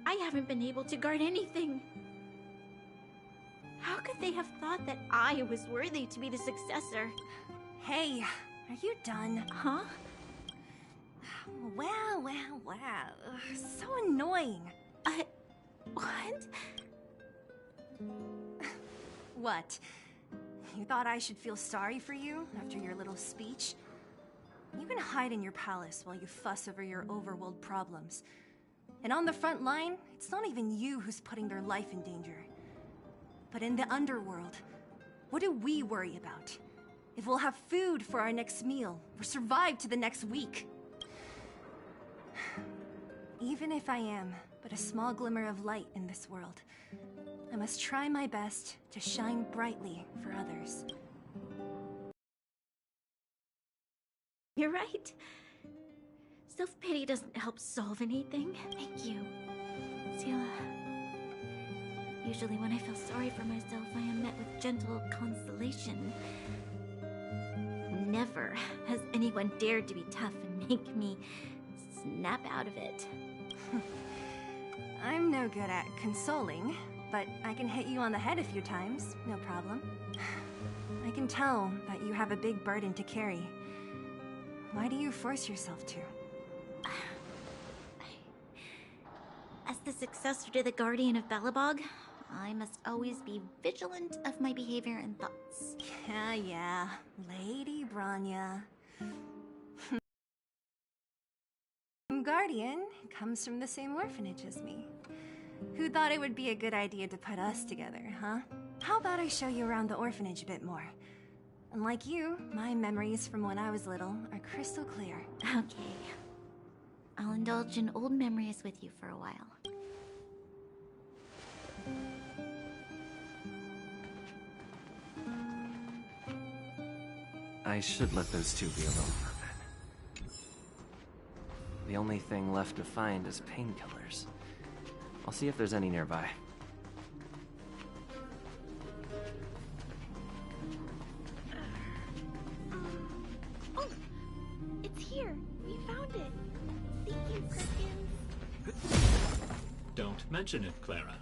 I haven't been able to guard anything. How could they have thought that I was worthy to be the successor? Hey, are you done? Huh? Wow. So annoying. What? What? You thought I should feel sorry for you after your little speech? You can hide in your palace while you fuss over your overworld problems. And on the front line, it's not even you who's putting their life in danger. But in the underworld, what do we worry about? If we'll have food for our next meal, or survive to the next week. Even if I am but a small glimmer of light in this world, I must try my best to shine brightly for others. You're right. Self-pity doesn't help solve anything. Thank you, Selah. Usually when I feel sorry for myself, I am met with gentle consolation. Never has anyone dared to be tough and make me snap out of it. I'm no good at consoling, but I can hit you on the head a few times, no problem. I can tell that you have a big burden to carry. Why do you force yourself to? As the successor to the Guardian of Belobog, I must always be vigilant of my behavior and thoughts. Yeah, Lady Branya. Guardian comes from the same orphanage as me. Who thought it would be a good idea to put us together, huh? How about I show you around the orphanage a bit more? Unlike you, my memories from when I was little are crystal clear. Okay. I'll indulge in old memories with you for a while. I should let those two be alone for a bit. The only thing left to find is painkillers. I'll see if there's any nearby. Oh! It's here! We found it! Thank you, Perkins! Don't mention it, Clara.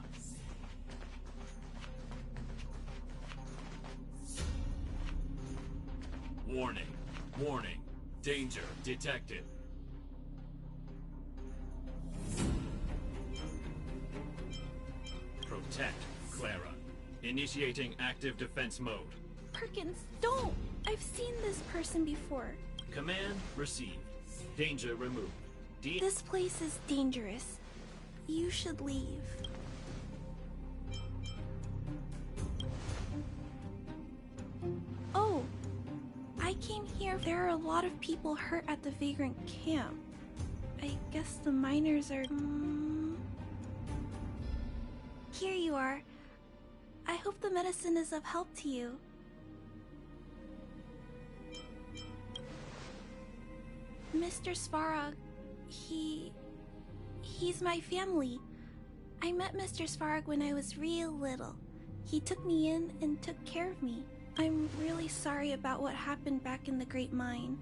Warning. Warning. Danger detected. Protect Clara. Initiating active defense mode. Perkins, don't! I've seen this person before. Command received. Danger removed. This place is dangerous. You should leave. Oh, I came here. There are a lot of people hurt at the Vagrant camp. I guess the miners are... Here you are. I hope the medicine is of help to you. Mr. Svarog, he's my family. I met Mr. Svarog when I was real little. He took me in and took care of me. I'm really sorry about what happened back in the Great Mine.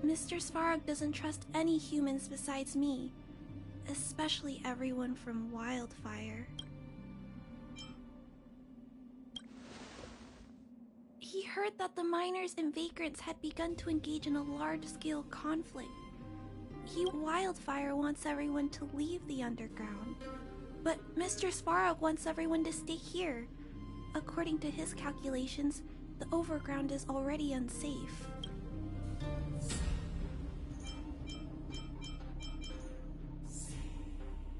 Mr. Svarog doesn't trust any humans besides me, especially everyone from Wildfire. He heard that the miners and vagrants had begun to engage in a large-scale conflict. Wildfire wants everyone to leave the underground. But Mr. Svarog wants everyone to stay here. According to his calculations, the overground is already unsafe.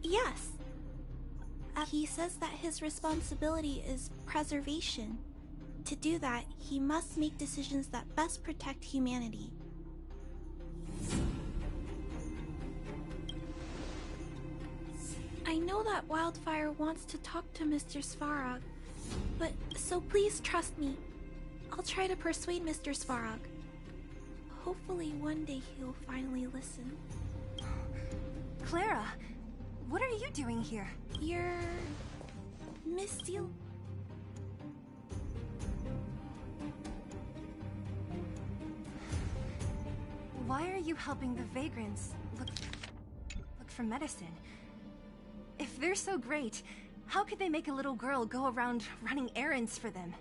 Yes. He says that his responsibility is preservation. To do that, he must make decisions that best protect humanity. I know that Wildfire wants to talk to Mr. Svarog, but so please trust me. I'll try to persuade Mr. Svarog. Hopefully one day he'll finally listen. Clara, what are you doing here? You're... Miss Seal... Why are you helping the vagrants look for medicine? If they're so great, how could they make a little girl go around running errands for them?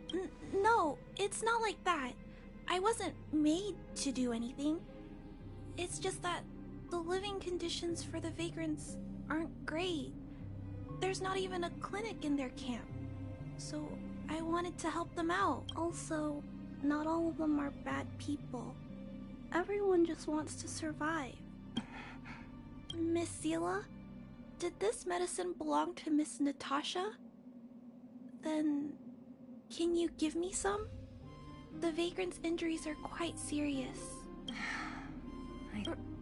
No, it's not like that. I wasn't made to do anything. It's just that the living conditions for the vagrants aren't great. There's not even a clinic in their camp. So I wanted to help them out. Also, not all of them are bad people. Everyone just wants to survive. Miss Sela, did this medicine belong to Miss Natasha? Then, can you give me some? The vagrant's injuries are quite serious.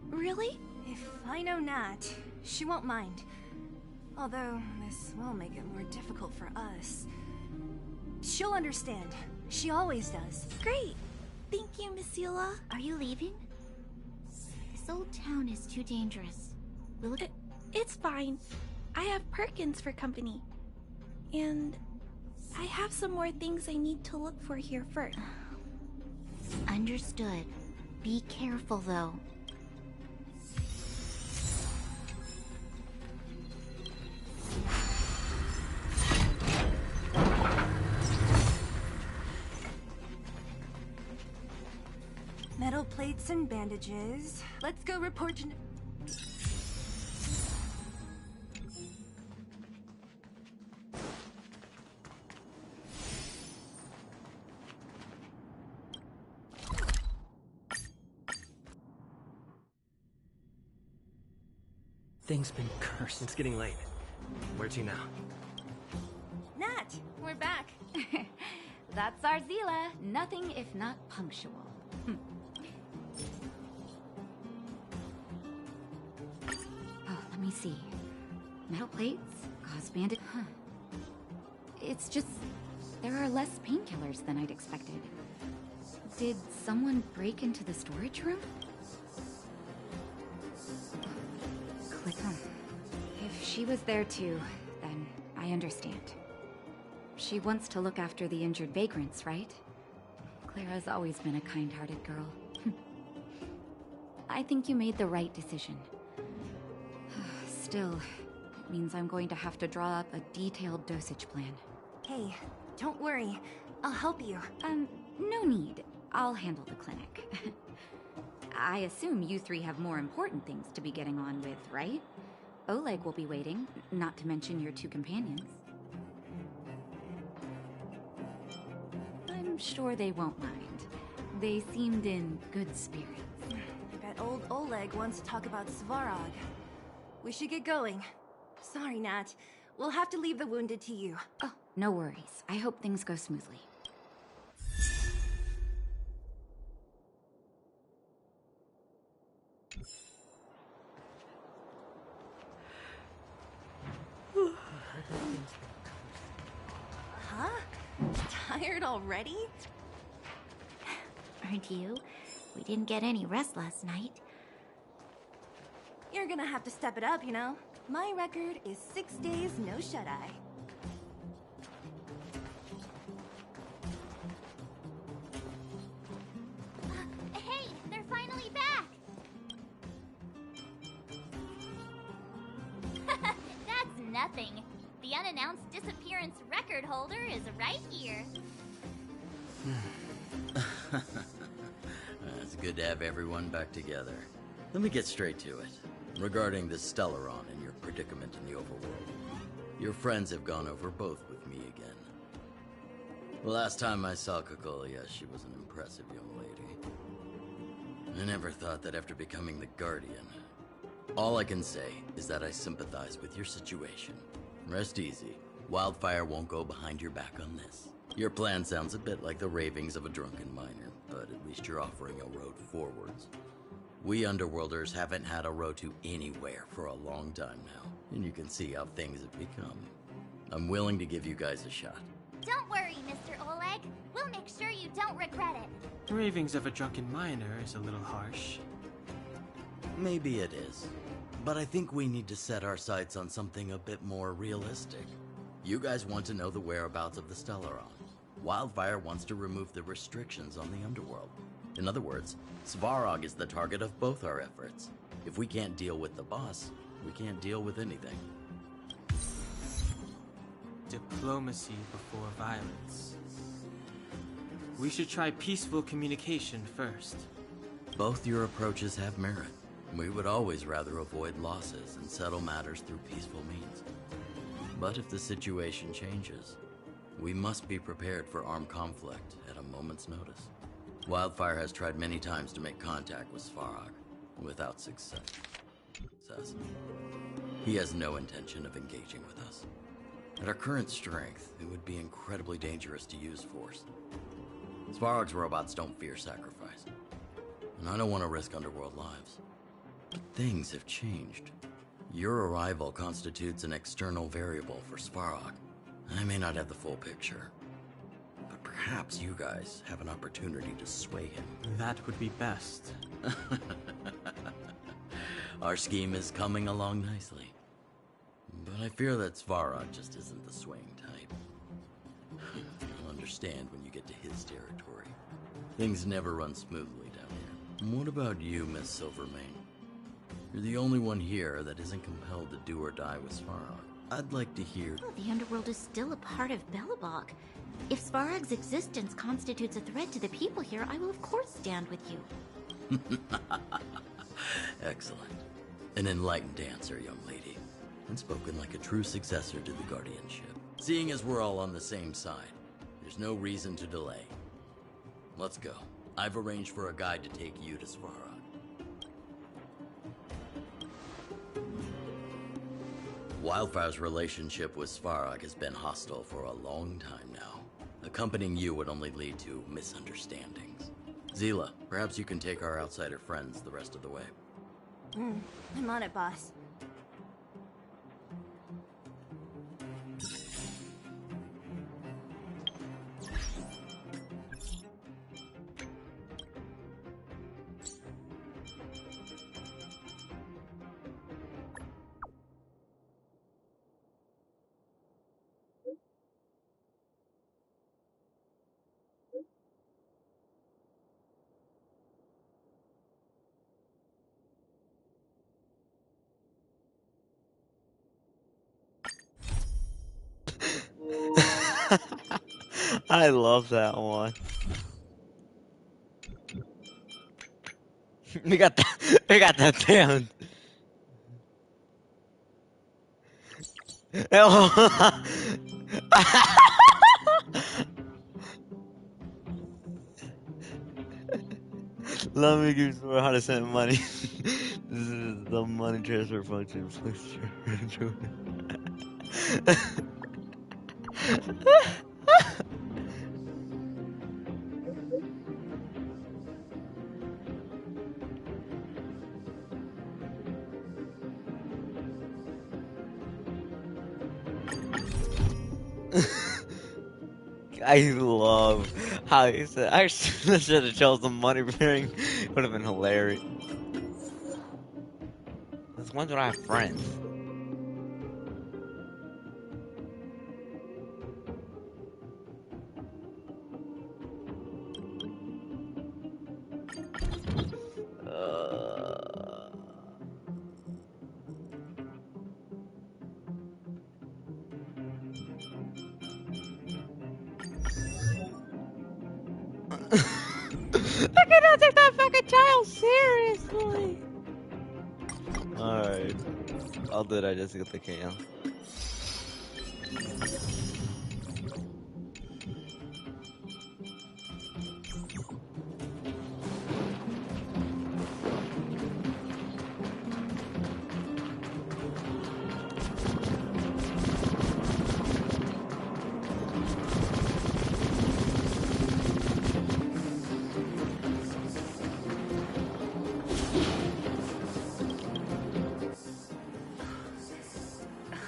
Really? If I know Nat, she won't mind. Although, this will make it more difficult for us. She'll understand. She always does. Great! Thank you, Miss Sela. Are you leaving? This old town is too dangerous. Will it... It's fine. I have Perkins for company. And I have some more things I need to look for here first. Understood. Be careful, though. Metal plates and bandages. Let's go report to... Thing's been cursed. It's getting late. Where to now? Nat, we're back. That's our Zila. Nothing if not punctual. Oh, let me see. Metal plates, gauze bandit. Huh. It's just there are less painkillers than I'd expected. Did someone break into the storage room? Click on. If she was there too, then I understand. She wants to look after the injured vagrants, right? Clara's always been a kind-hearted girl. I think you made the right decision. Still, it means I'm going to have to draw up a detailed dosage plan. Hey, don't worry. I'll help you. No need. I'll handle the clinic. I assume you three have more important things to be getting on with, right? Oleg will be waiting, not to mention your two companions. I'm sure they won't mind. They seemed in good spirits. I bet old Oleg wants to talk about Svarog. We should get going. Sorry, Nat. We'll have to leave the wounded to you. Oh, no worries. I hope things go smoothly. Huh? Tired already? Aren't you? We didn't get any rest last night. You're gonna have to step it up, you know? My record is 6 days, no shut-eye. Hey, they're finally back! That's nothing. The unannounced disappearance record holder is right here. It's good to have everyone back together. Let me get straight to it. Regarding the Stellaron and your predicament in the overworld, your friends have gone over both with me again. The last time I saw Kokolia, she was an impressive young lady. I never thought that after becoming the Guardian. All I can say is that I sympathize with your situation. Rest easy. Wildfire won't go behind your back on this. Your plan sounds a bit like the ravings of a drunken miner, but at least you're offering a road forwards. We Underworlders haven't had a road to anywhere for a long time now, and you can see how things have become. I'm willing to give you guys a shot. Don't worry, Mr. Oleg. We'll make sure you don't regret it. Ravings of a drunken miner is a little harsh. Maybe it is, but I think we need to set our sights on something a bit more realistic. You guys want to know the whereabouts of the Stellaron. Wildfire wants to remove the restrictions on the Underworld. In other words, Svarog is the target of both our efforts. If we can't deal with the boss, we can't deal with anything. Diplomacy before violence. We should try peaceful communication first. Both your approaches have merit. We would always rather avoid losses and settle matters through peaceful means. But if the situation changes, we must be prepared for armed conflict at a moment's notice. Wildfire has tried many times to make contact with Svarog, without success. He has no intention of engaging with us. At our current strength, it would be incredibly dangerous to use force. Svarog's robots don't fear sacrifice, and I don't want to risk Underworld lives. But things have changed. Your arrival constitutes an external variable for Svarog. I may not have the full picture, but perhaps you guys have an opportunity to sway him. That would be best. Our scheme is coming along nicely. But I fear that Svarog just isn't the swaying type. You'll understand when you get to his territory. Things never run smoothly down here. And what about you, Miss Silvermane? You're the only one here that isn't compelled to do or die with Svarog. I'd like to hear... Oh, the Underworld is still a part of Belobog. If Svarog's existence constitutes a threat to the people here, I will of course stand with you. Excellent. An enlightened answer, young lady. And spoken like a true successor to the Guardianship. Seeing as we're all on the same side, there's no reason to delay. Let's go. I've arranged for a guide to take you to Svarog. Wildfire's relationship with Svarog has been hostile for a long time now. Accompanying you would only lead to misunderstandings. Zila, perhaps you can take our outsider friends the rest of the way. I'm on it, boss. I love that one. We got that down. Let me give you how to send money. This is the money transfer function. Please I love how he said, I should have chosen money pairing. Would have been hilarious. This one's when I have friends. I cannot take that fucking child seriously. Alright. I'll do it. I just get the KO.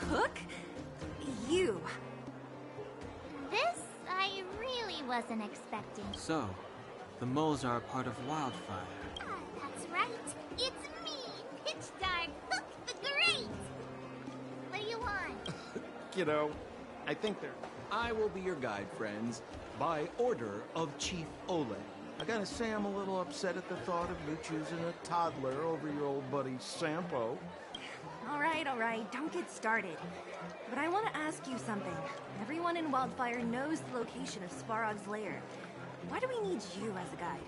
Hook? You. This I really wasn't expecting. So, the moles are a part of Wildfire. That's right. It's me, Pitch Dark Hook the Great. What do you want? Kiddo, I think they're... I will be your guide, friends, by order of Chief Ole. I gotta say I'm a little upset at the thought of you choosing a toddler over your old buddy Sampo. All right, don't get started. But I want to ask you something. Everyone in Wildfire knows the location of Svarog's lair. Why do we need you as a guide?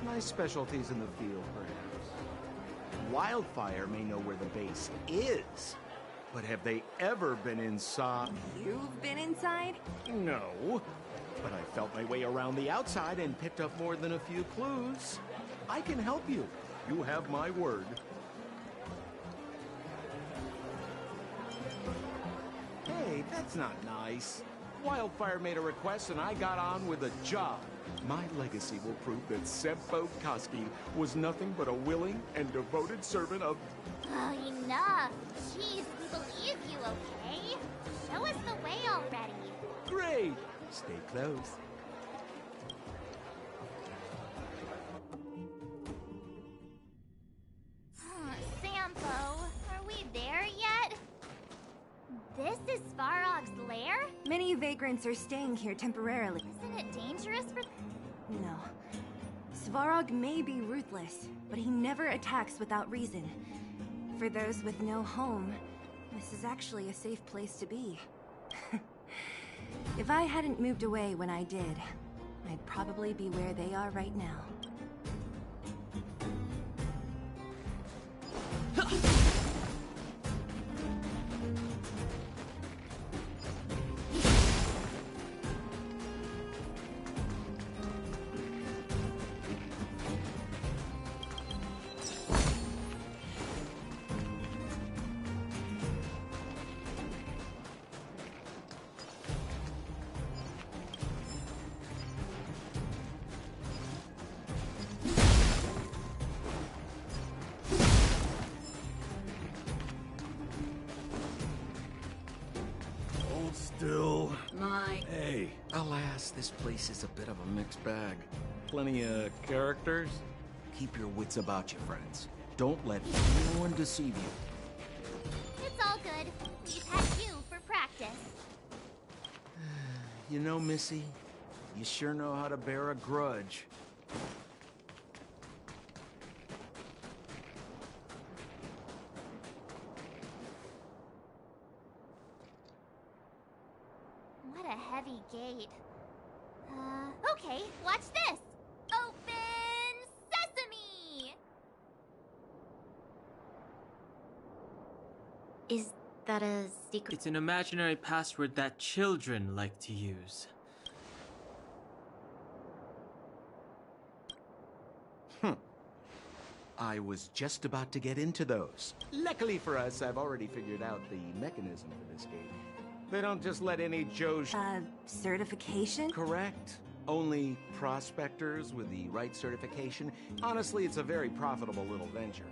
My specialty's in the field, perhaps. Wildfire may know where the base is, but have they ever been inside? You've been inside? No, but I felt my way around the outside and picked up more than a few clues. I can help you. You have my word. Hey, that's not nice. Wildfire made a request and I got on with the job. My legacy will prove that Sempo Koski was nothing but a willing and devoted servant of... Oh, enough. Jeez, we believe you, okay? Show us the way already. Great! Stay close. Sampo, are we there yet? This is Svarog's lair? Many vagrants are staying here temporarily. Isn't it dangerous for... No. Svarog may be ruthless, but he never attacks without reason. For those with no home, this is actually a safe place to be. If I hadn't moved away when I did, I'd probably be where they are right now. Still. My... Hey, alas, this place is a bit of a mixed bag. Plenty of characters. Keep your wits about you, friends. Don't let anyone deceive you. It's all good. We've had you for practice. You know, Missy, you sure know how to bear a grudge. What a heavy gate. Okay, watch this! Open sesame! Is that a secret? It's an imaginary password that children like to use. I was just about to get into those. Luckily for us, I've already figured out the mechanism for this gate. They don't just let any Joe... certification? Correct. Only prospectors with the right certification. Honestly, it's a very profitable little venture.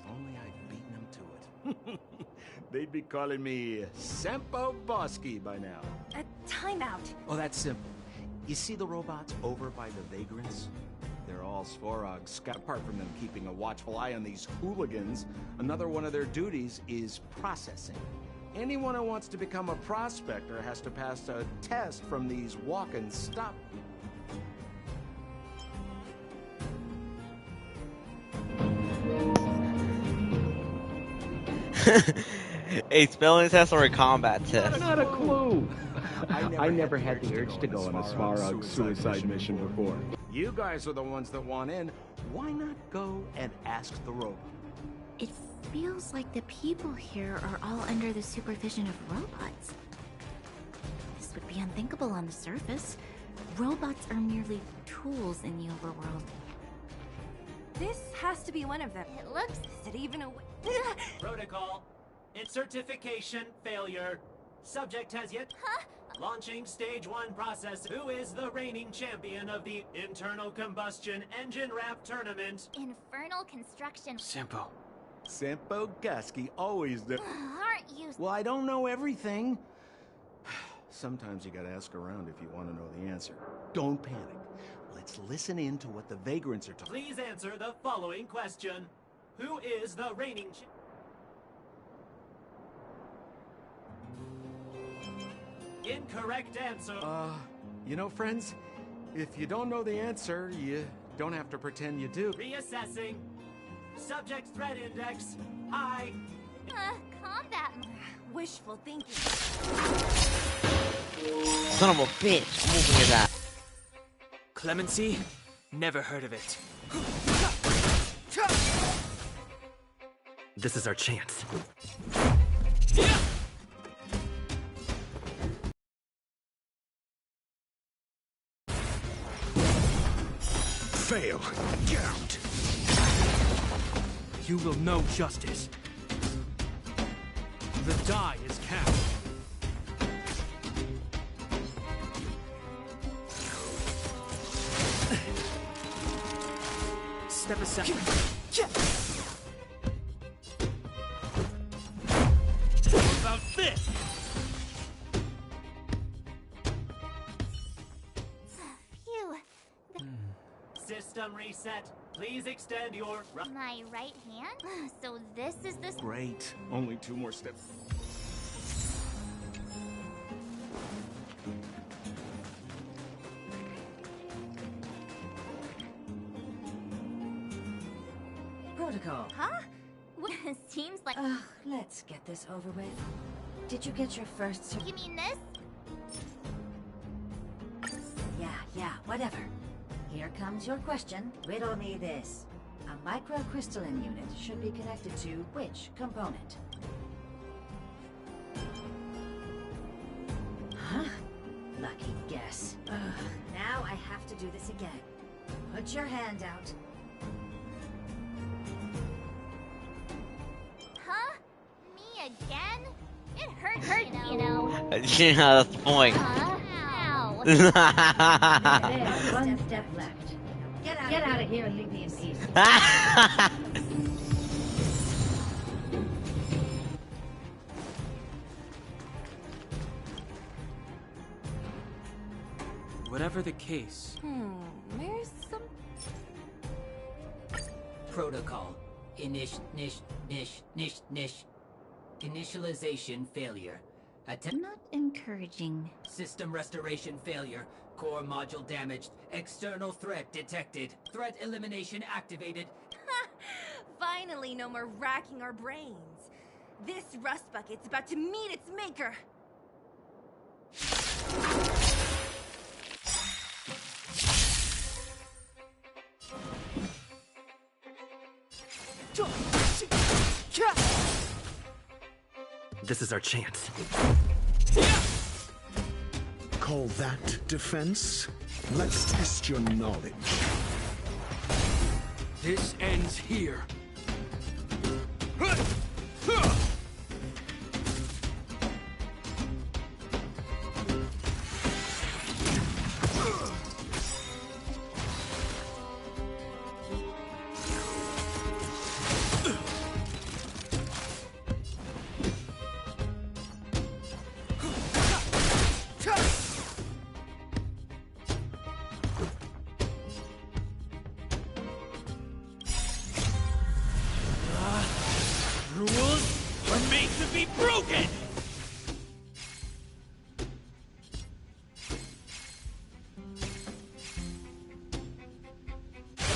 If only I'd beaten them to it. They'd be calling me Sempo Bosky by now. A timeout. Oh, that's simple. You see the robots over by the vagrants? They're all Svorogs. Apart from them keeping a watchful eye on these hooligans, another one of their duties is processing. Anyone who wants to become a prospector has to pass a test from these walk-and stop. A spelling test or a combat test? Not a clue. I never had the urge to go on a Svarog suicide mission before. You guys are the ones that want in. Why not go and ask the robot? It feels like the people here are all under the supervision of robots. This would be unthinkable on the surface. Robots are merely tools in the overworld. This has to be one of them. It looks... Is it even a... Protocol. Its certification failure. Subject has yet... Huh? Launching stage 1 process. Who is the reigning champion of the internal combustion engine ramp tournament? Infernal construction. Sempo. Sempo Gasky always does. Aren't you... Well, I don't know everything. Sometimes you gotta ask around if you want to know the answer. Don't panic. Let's listen in to what the vagrants are talking. Please answer the following question. Who is the reigning Incorrect answer. You know, friends, if you don't know the answer, you don't have to pretend you do. Reassessing. Subject threat index. High. Combat. Wishful thinking. Son of a bitch, moving his ass. Clemency? Never heard of it. This is our chance. Fail. Get out. You will know justice. The die is cast. Step aside. What about this? Phew. System reset. Please extend your... My right hand? So this is this... Great. Only 2 more steps. Protocol. Huh? Seems like... Ugh, let's get this over with. Did you get your first... You mean this? Yeah, whatever. Here comes your question. Riddle me this. A microcrystalline unit should be connected to which component? Huh? Lucky guess. Ugh. Now I have to do this again. Put your hand out. Huh? Me again? It hurts, you know. Yeah, that's the point. Ow. There's one step left. Get out of here and leave me in peace. Whatever the case. There's some... Protocol. Initialization failure. Not encouraging. System restoration failure. Core module damaged. External threat detected. Threat elimination activated. Finally, no more racking our brains. This rust bucket's about to meet its maker. This is our chance. Call that defense? Let's test your knowledge. This ends here. Rules are made to be broken!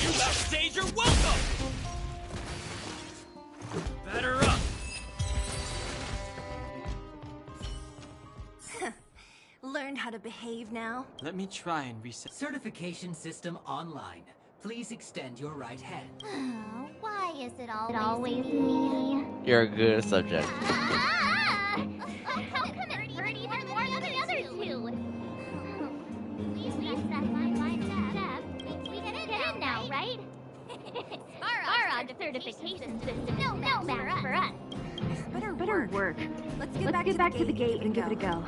You backstage are welcome! Batter up! Learned how to behave now. Let me try and reset. Certification system online. Please extend your right hand. Oh, why is it always me? You're a good subject. How come it hurt even more than the other two? Please reset my step. We get in now, right? Sparrog certification system. No match for us. Better work. Let's get back to the gate and give it a go.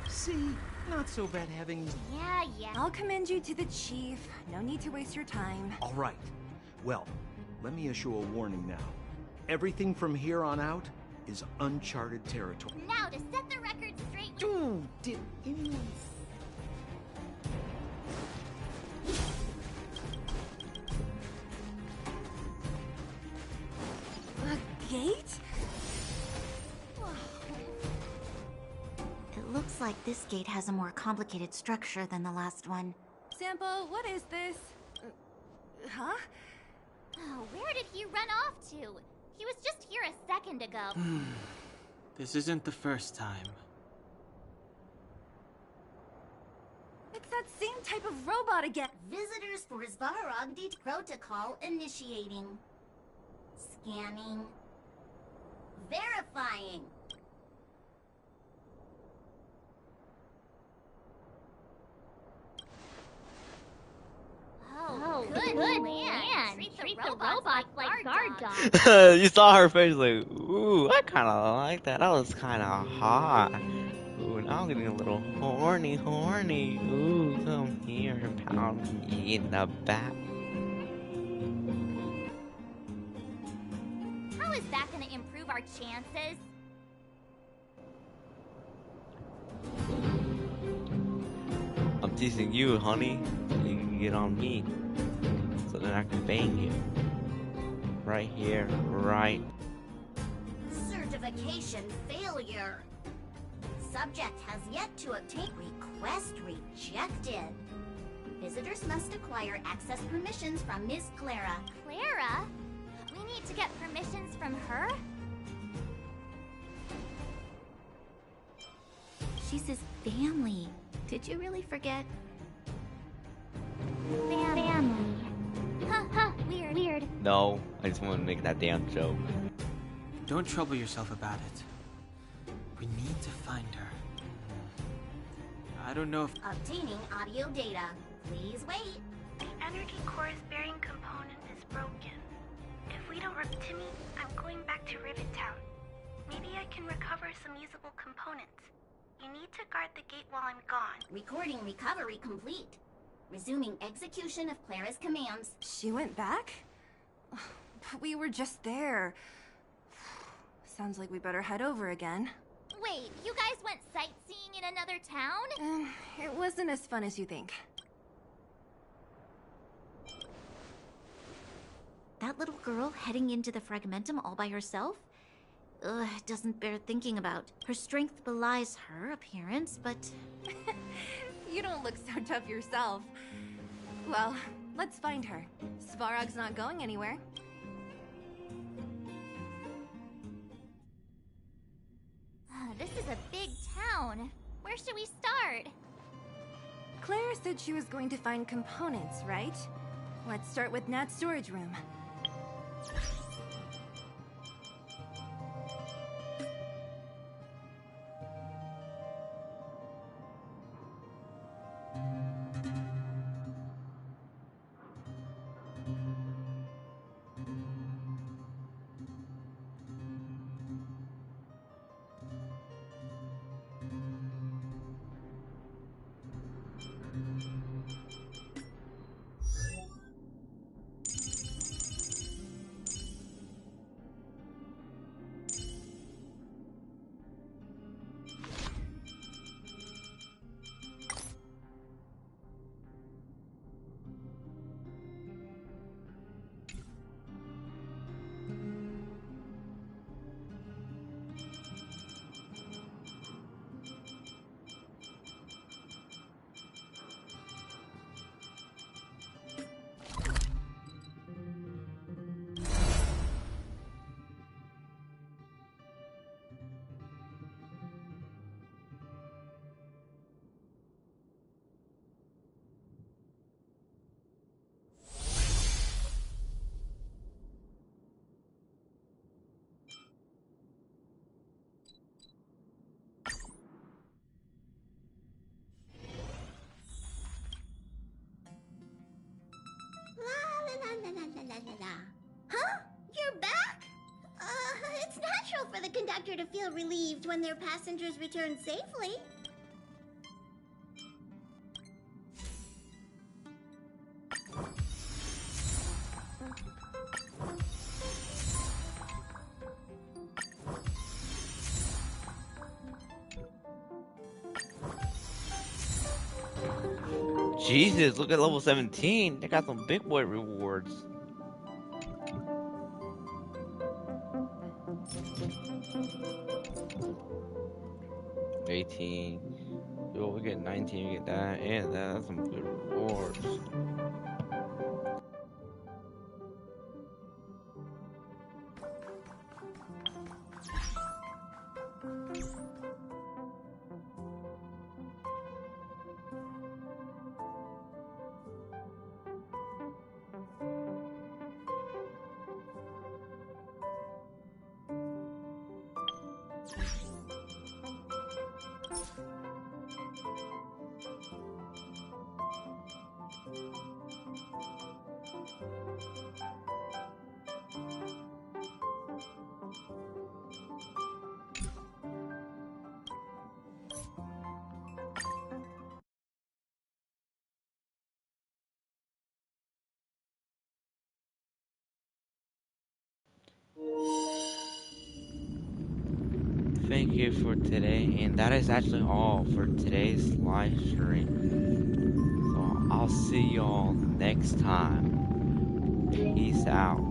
See, not so bad having... Yeah. I'll commend you to the chief. No need to waste your time. All right. Well, let me issue a warning now. Everything from here on out is uncharted territory. Now to set the record straight. Dude, did you... A gate? It looks like this gate has a more complicated structure than the last one. Sample, what is this? Huh? Oh, where did he run off to? He was just here a second ago. This isn't the first time. It's that same type of robot again. Visitors for Svarogdi protocol initiating. Scanning. Verifying. Oh, good man. Treat the robots like guard dogs. You saw her face like, ooh, I kind of like that. That was kind of hot. Ooh, now I'm getting a little horny. Ooh, come here and pound me in the back. How is that gonna improve our chances? I'm teasing you, honey. You can get on me. So then I can bang you. Right here, right. Certification failure. Subject has yet to obtain request rejected. Visitors must acquire access permissions from Ms. Clara. Clara? We need to get permissions from her? She's his family. Did you really forget? Family. Huh, weird. No, I just want to make that damn joke. Don't trouble yourself about it. We need to find her. I don't know if... Obtaining audio data. Please wait. The energy core's bearing component is broken. If we don't Timmy, I'm going back to Rivet Town. Maybe I can recover some usable components. You need to guard the gate while I'm gone. Recording recovery complete. Resuming execution of Clara's commands. She went back? But we were just there. Sounds like we better head over again. Wait, you guys went sightseeing in another town? It wasn't as fun as you think. That little girl heading into the Fragmentum all by herself? Ugh, it doesn't bear thinking about. Her strength belies her appearance, but... You don't look so tough yourself. Well, Let's find her. Svarog's not going anywhere. This is a big town. Where should we start? Claire said she was going to find components, right? Let's start with Nat's storage room. Huh? You're back? It's natural for the conductor to feel relieved when their passengers return safely. Jesus, look at level 17. They got some big boy rewards. $18. Yo, we get 19, we get that, and that's some good rewards. Thank you for today, and that is actually all for today's live stream. So I'll see y'all next time. Peace out.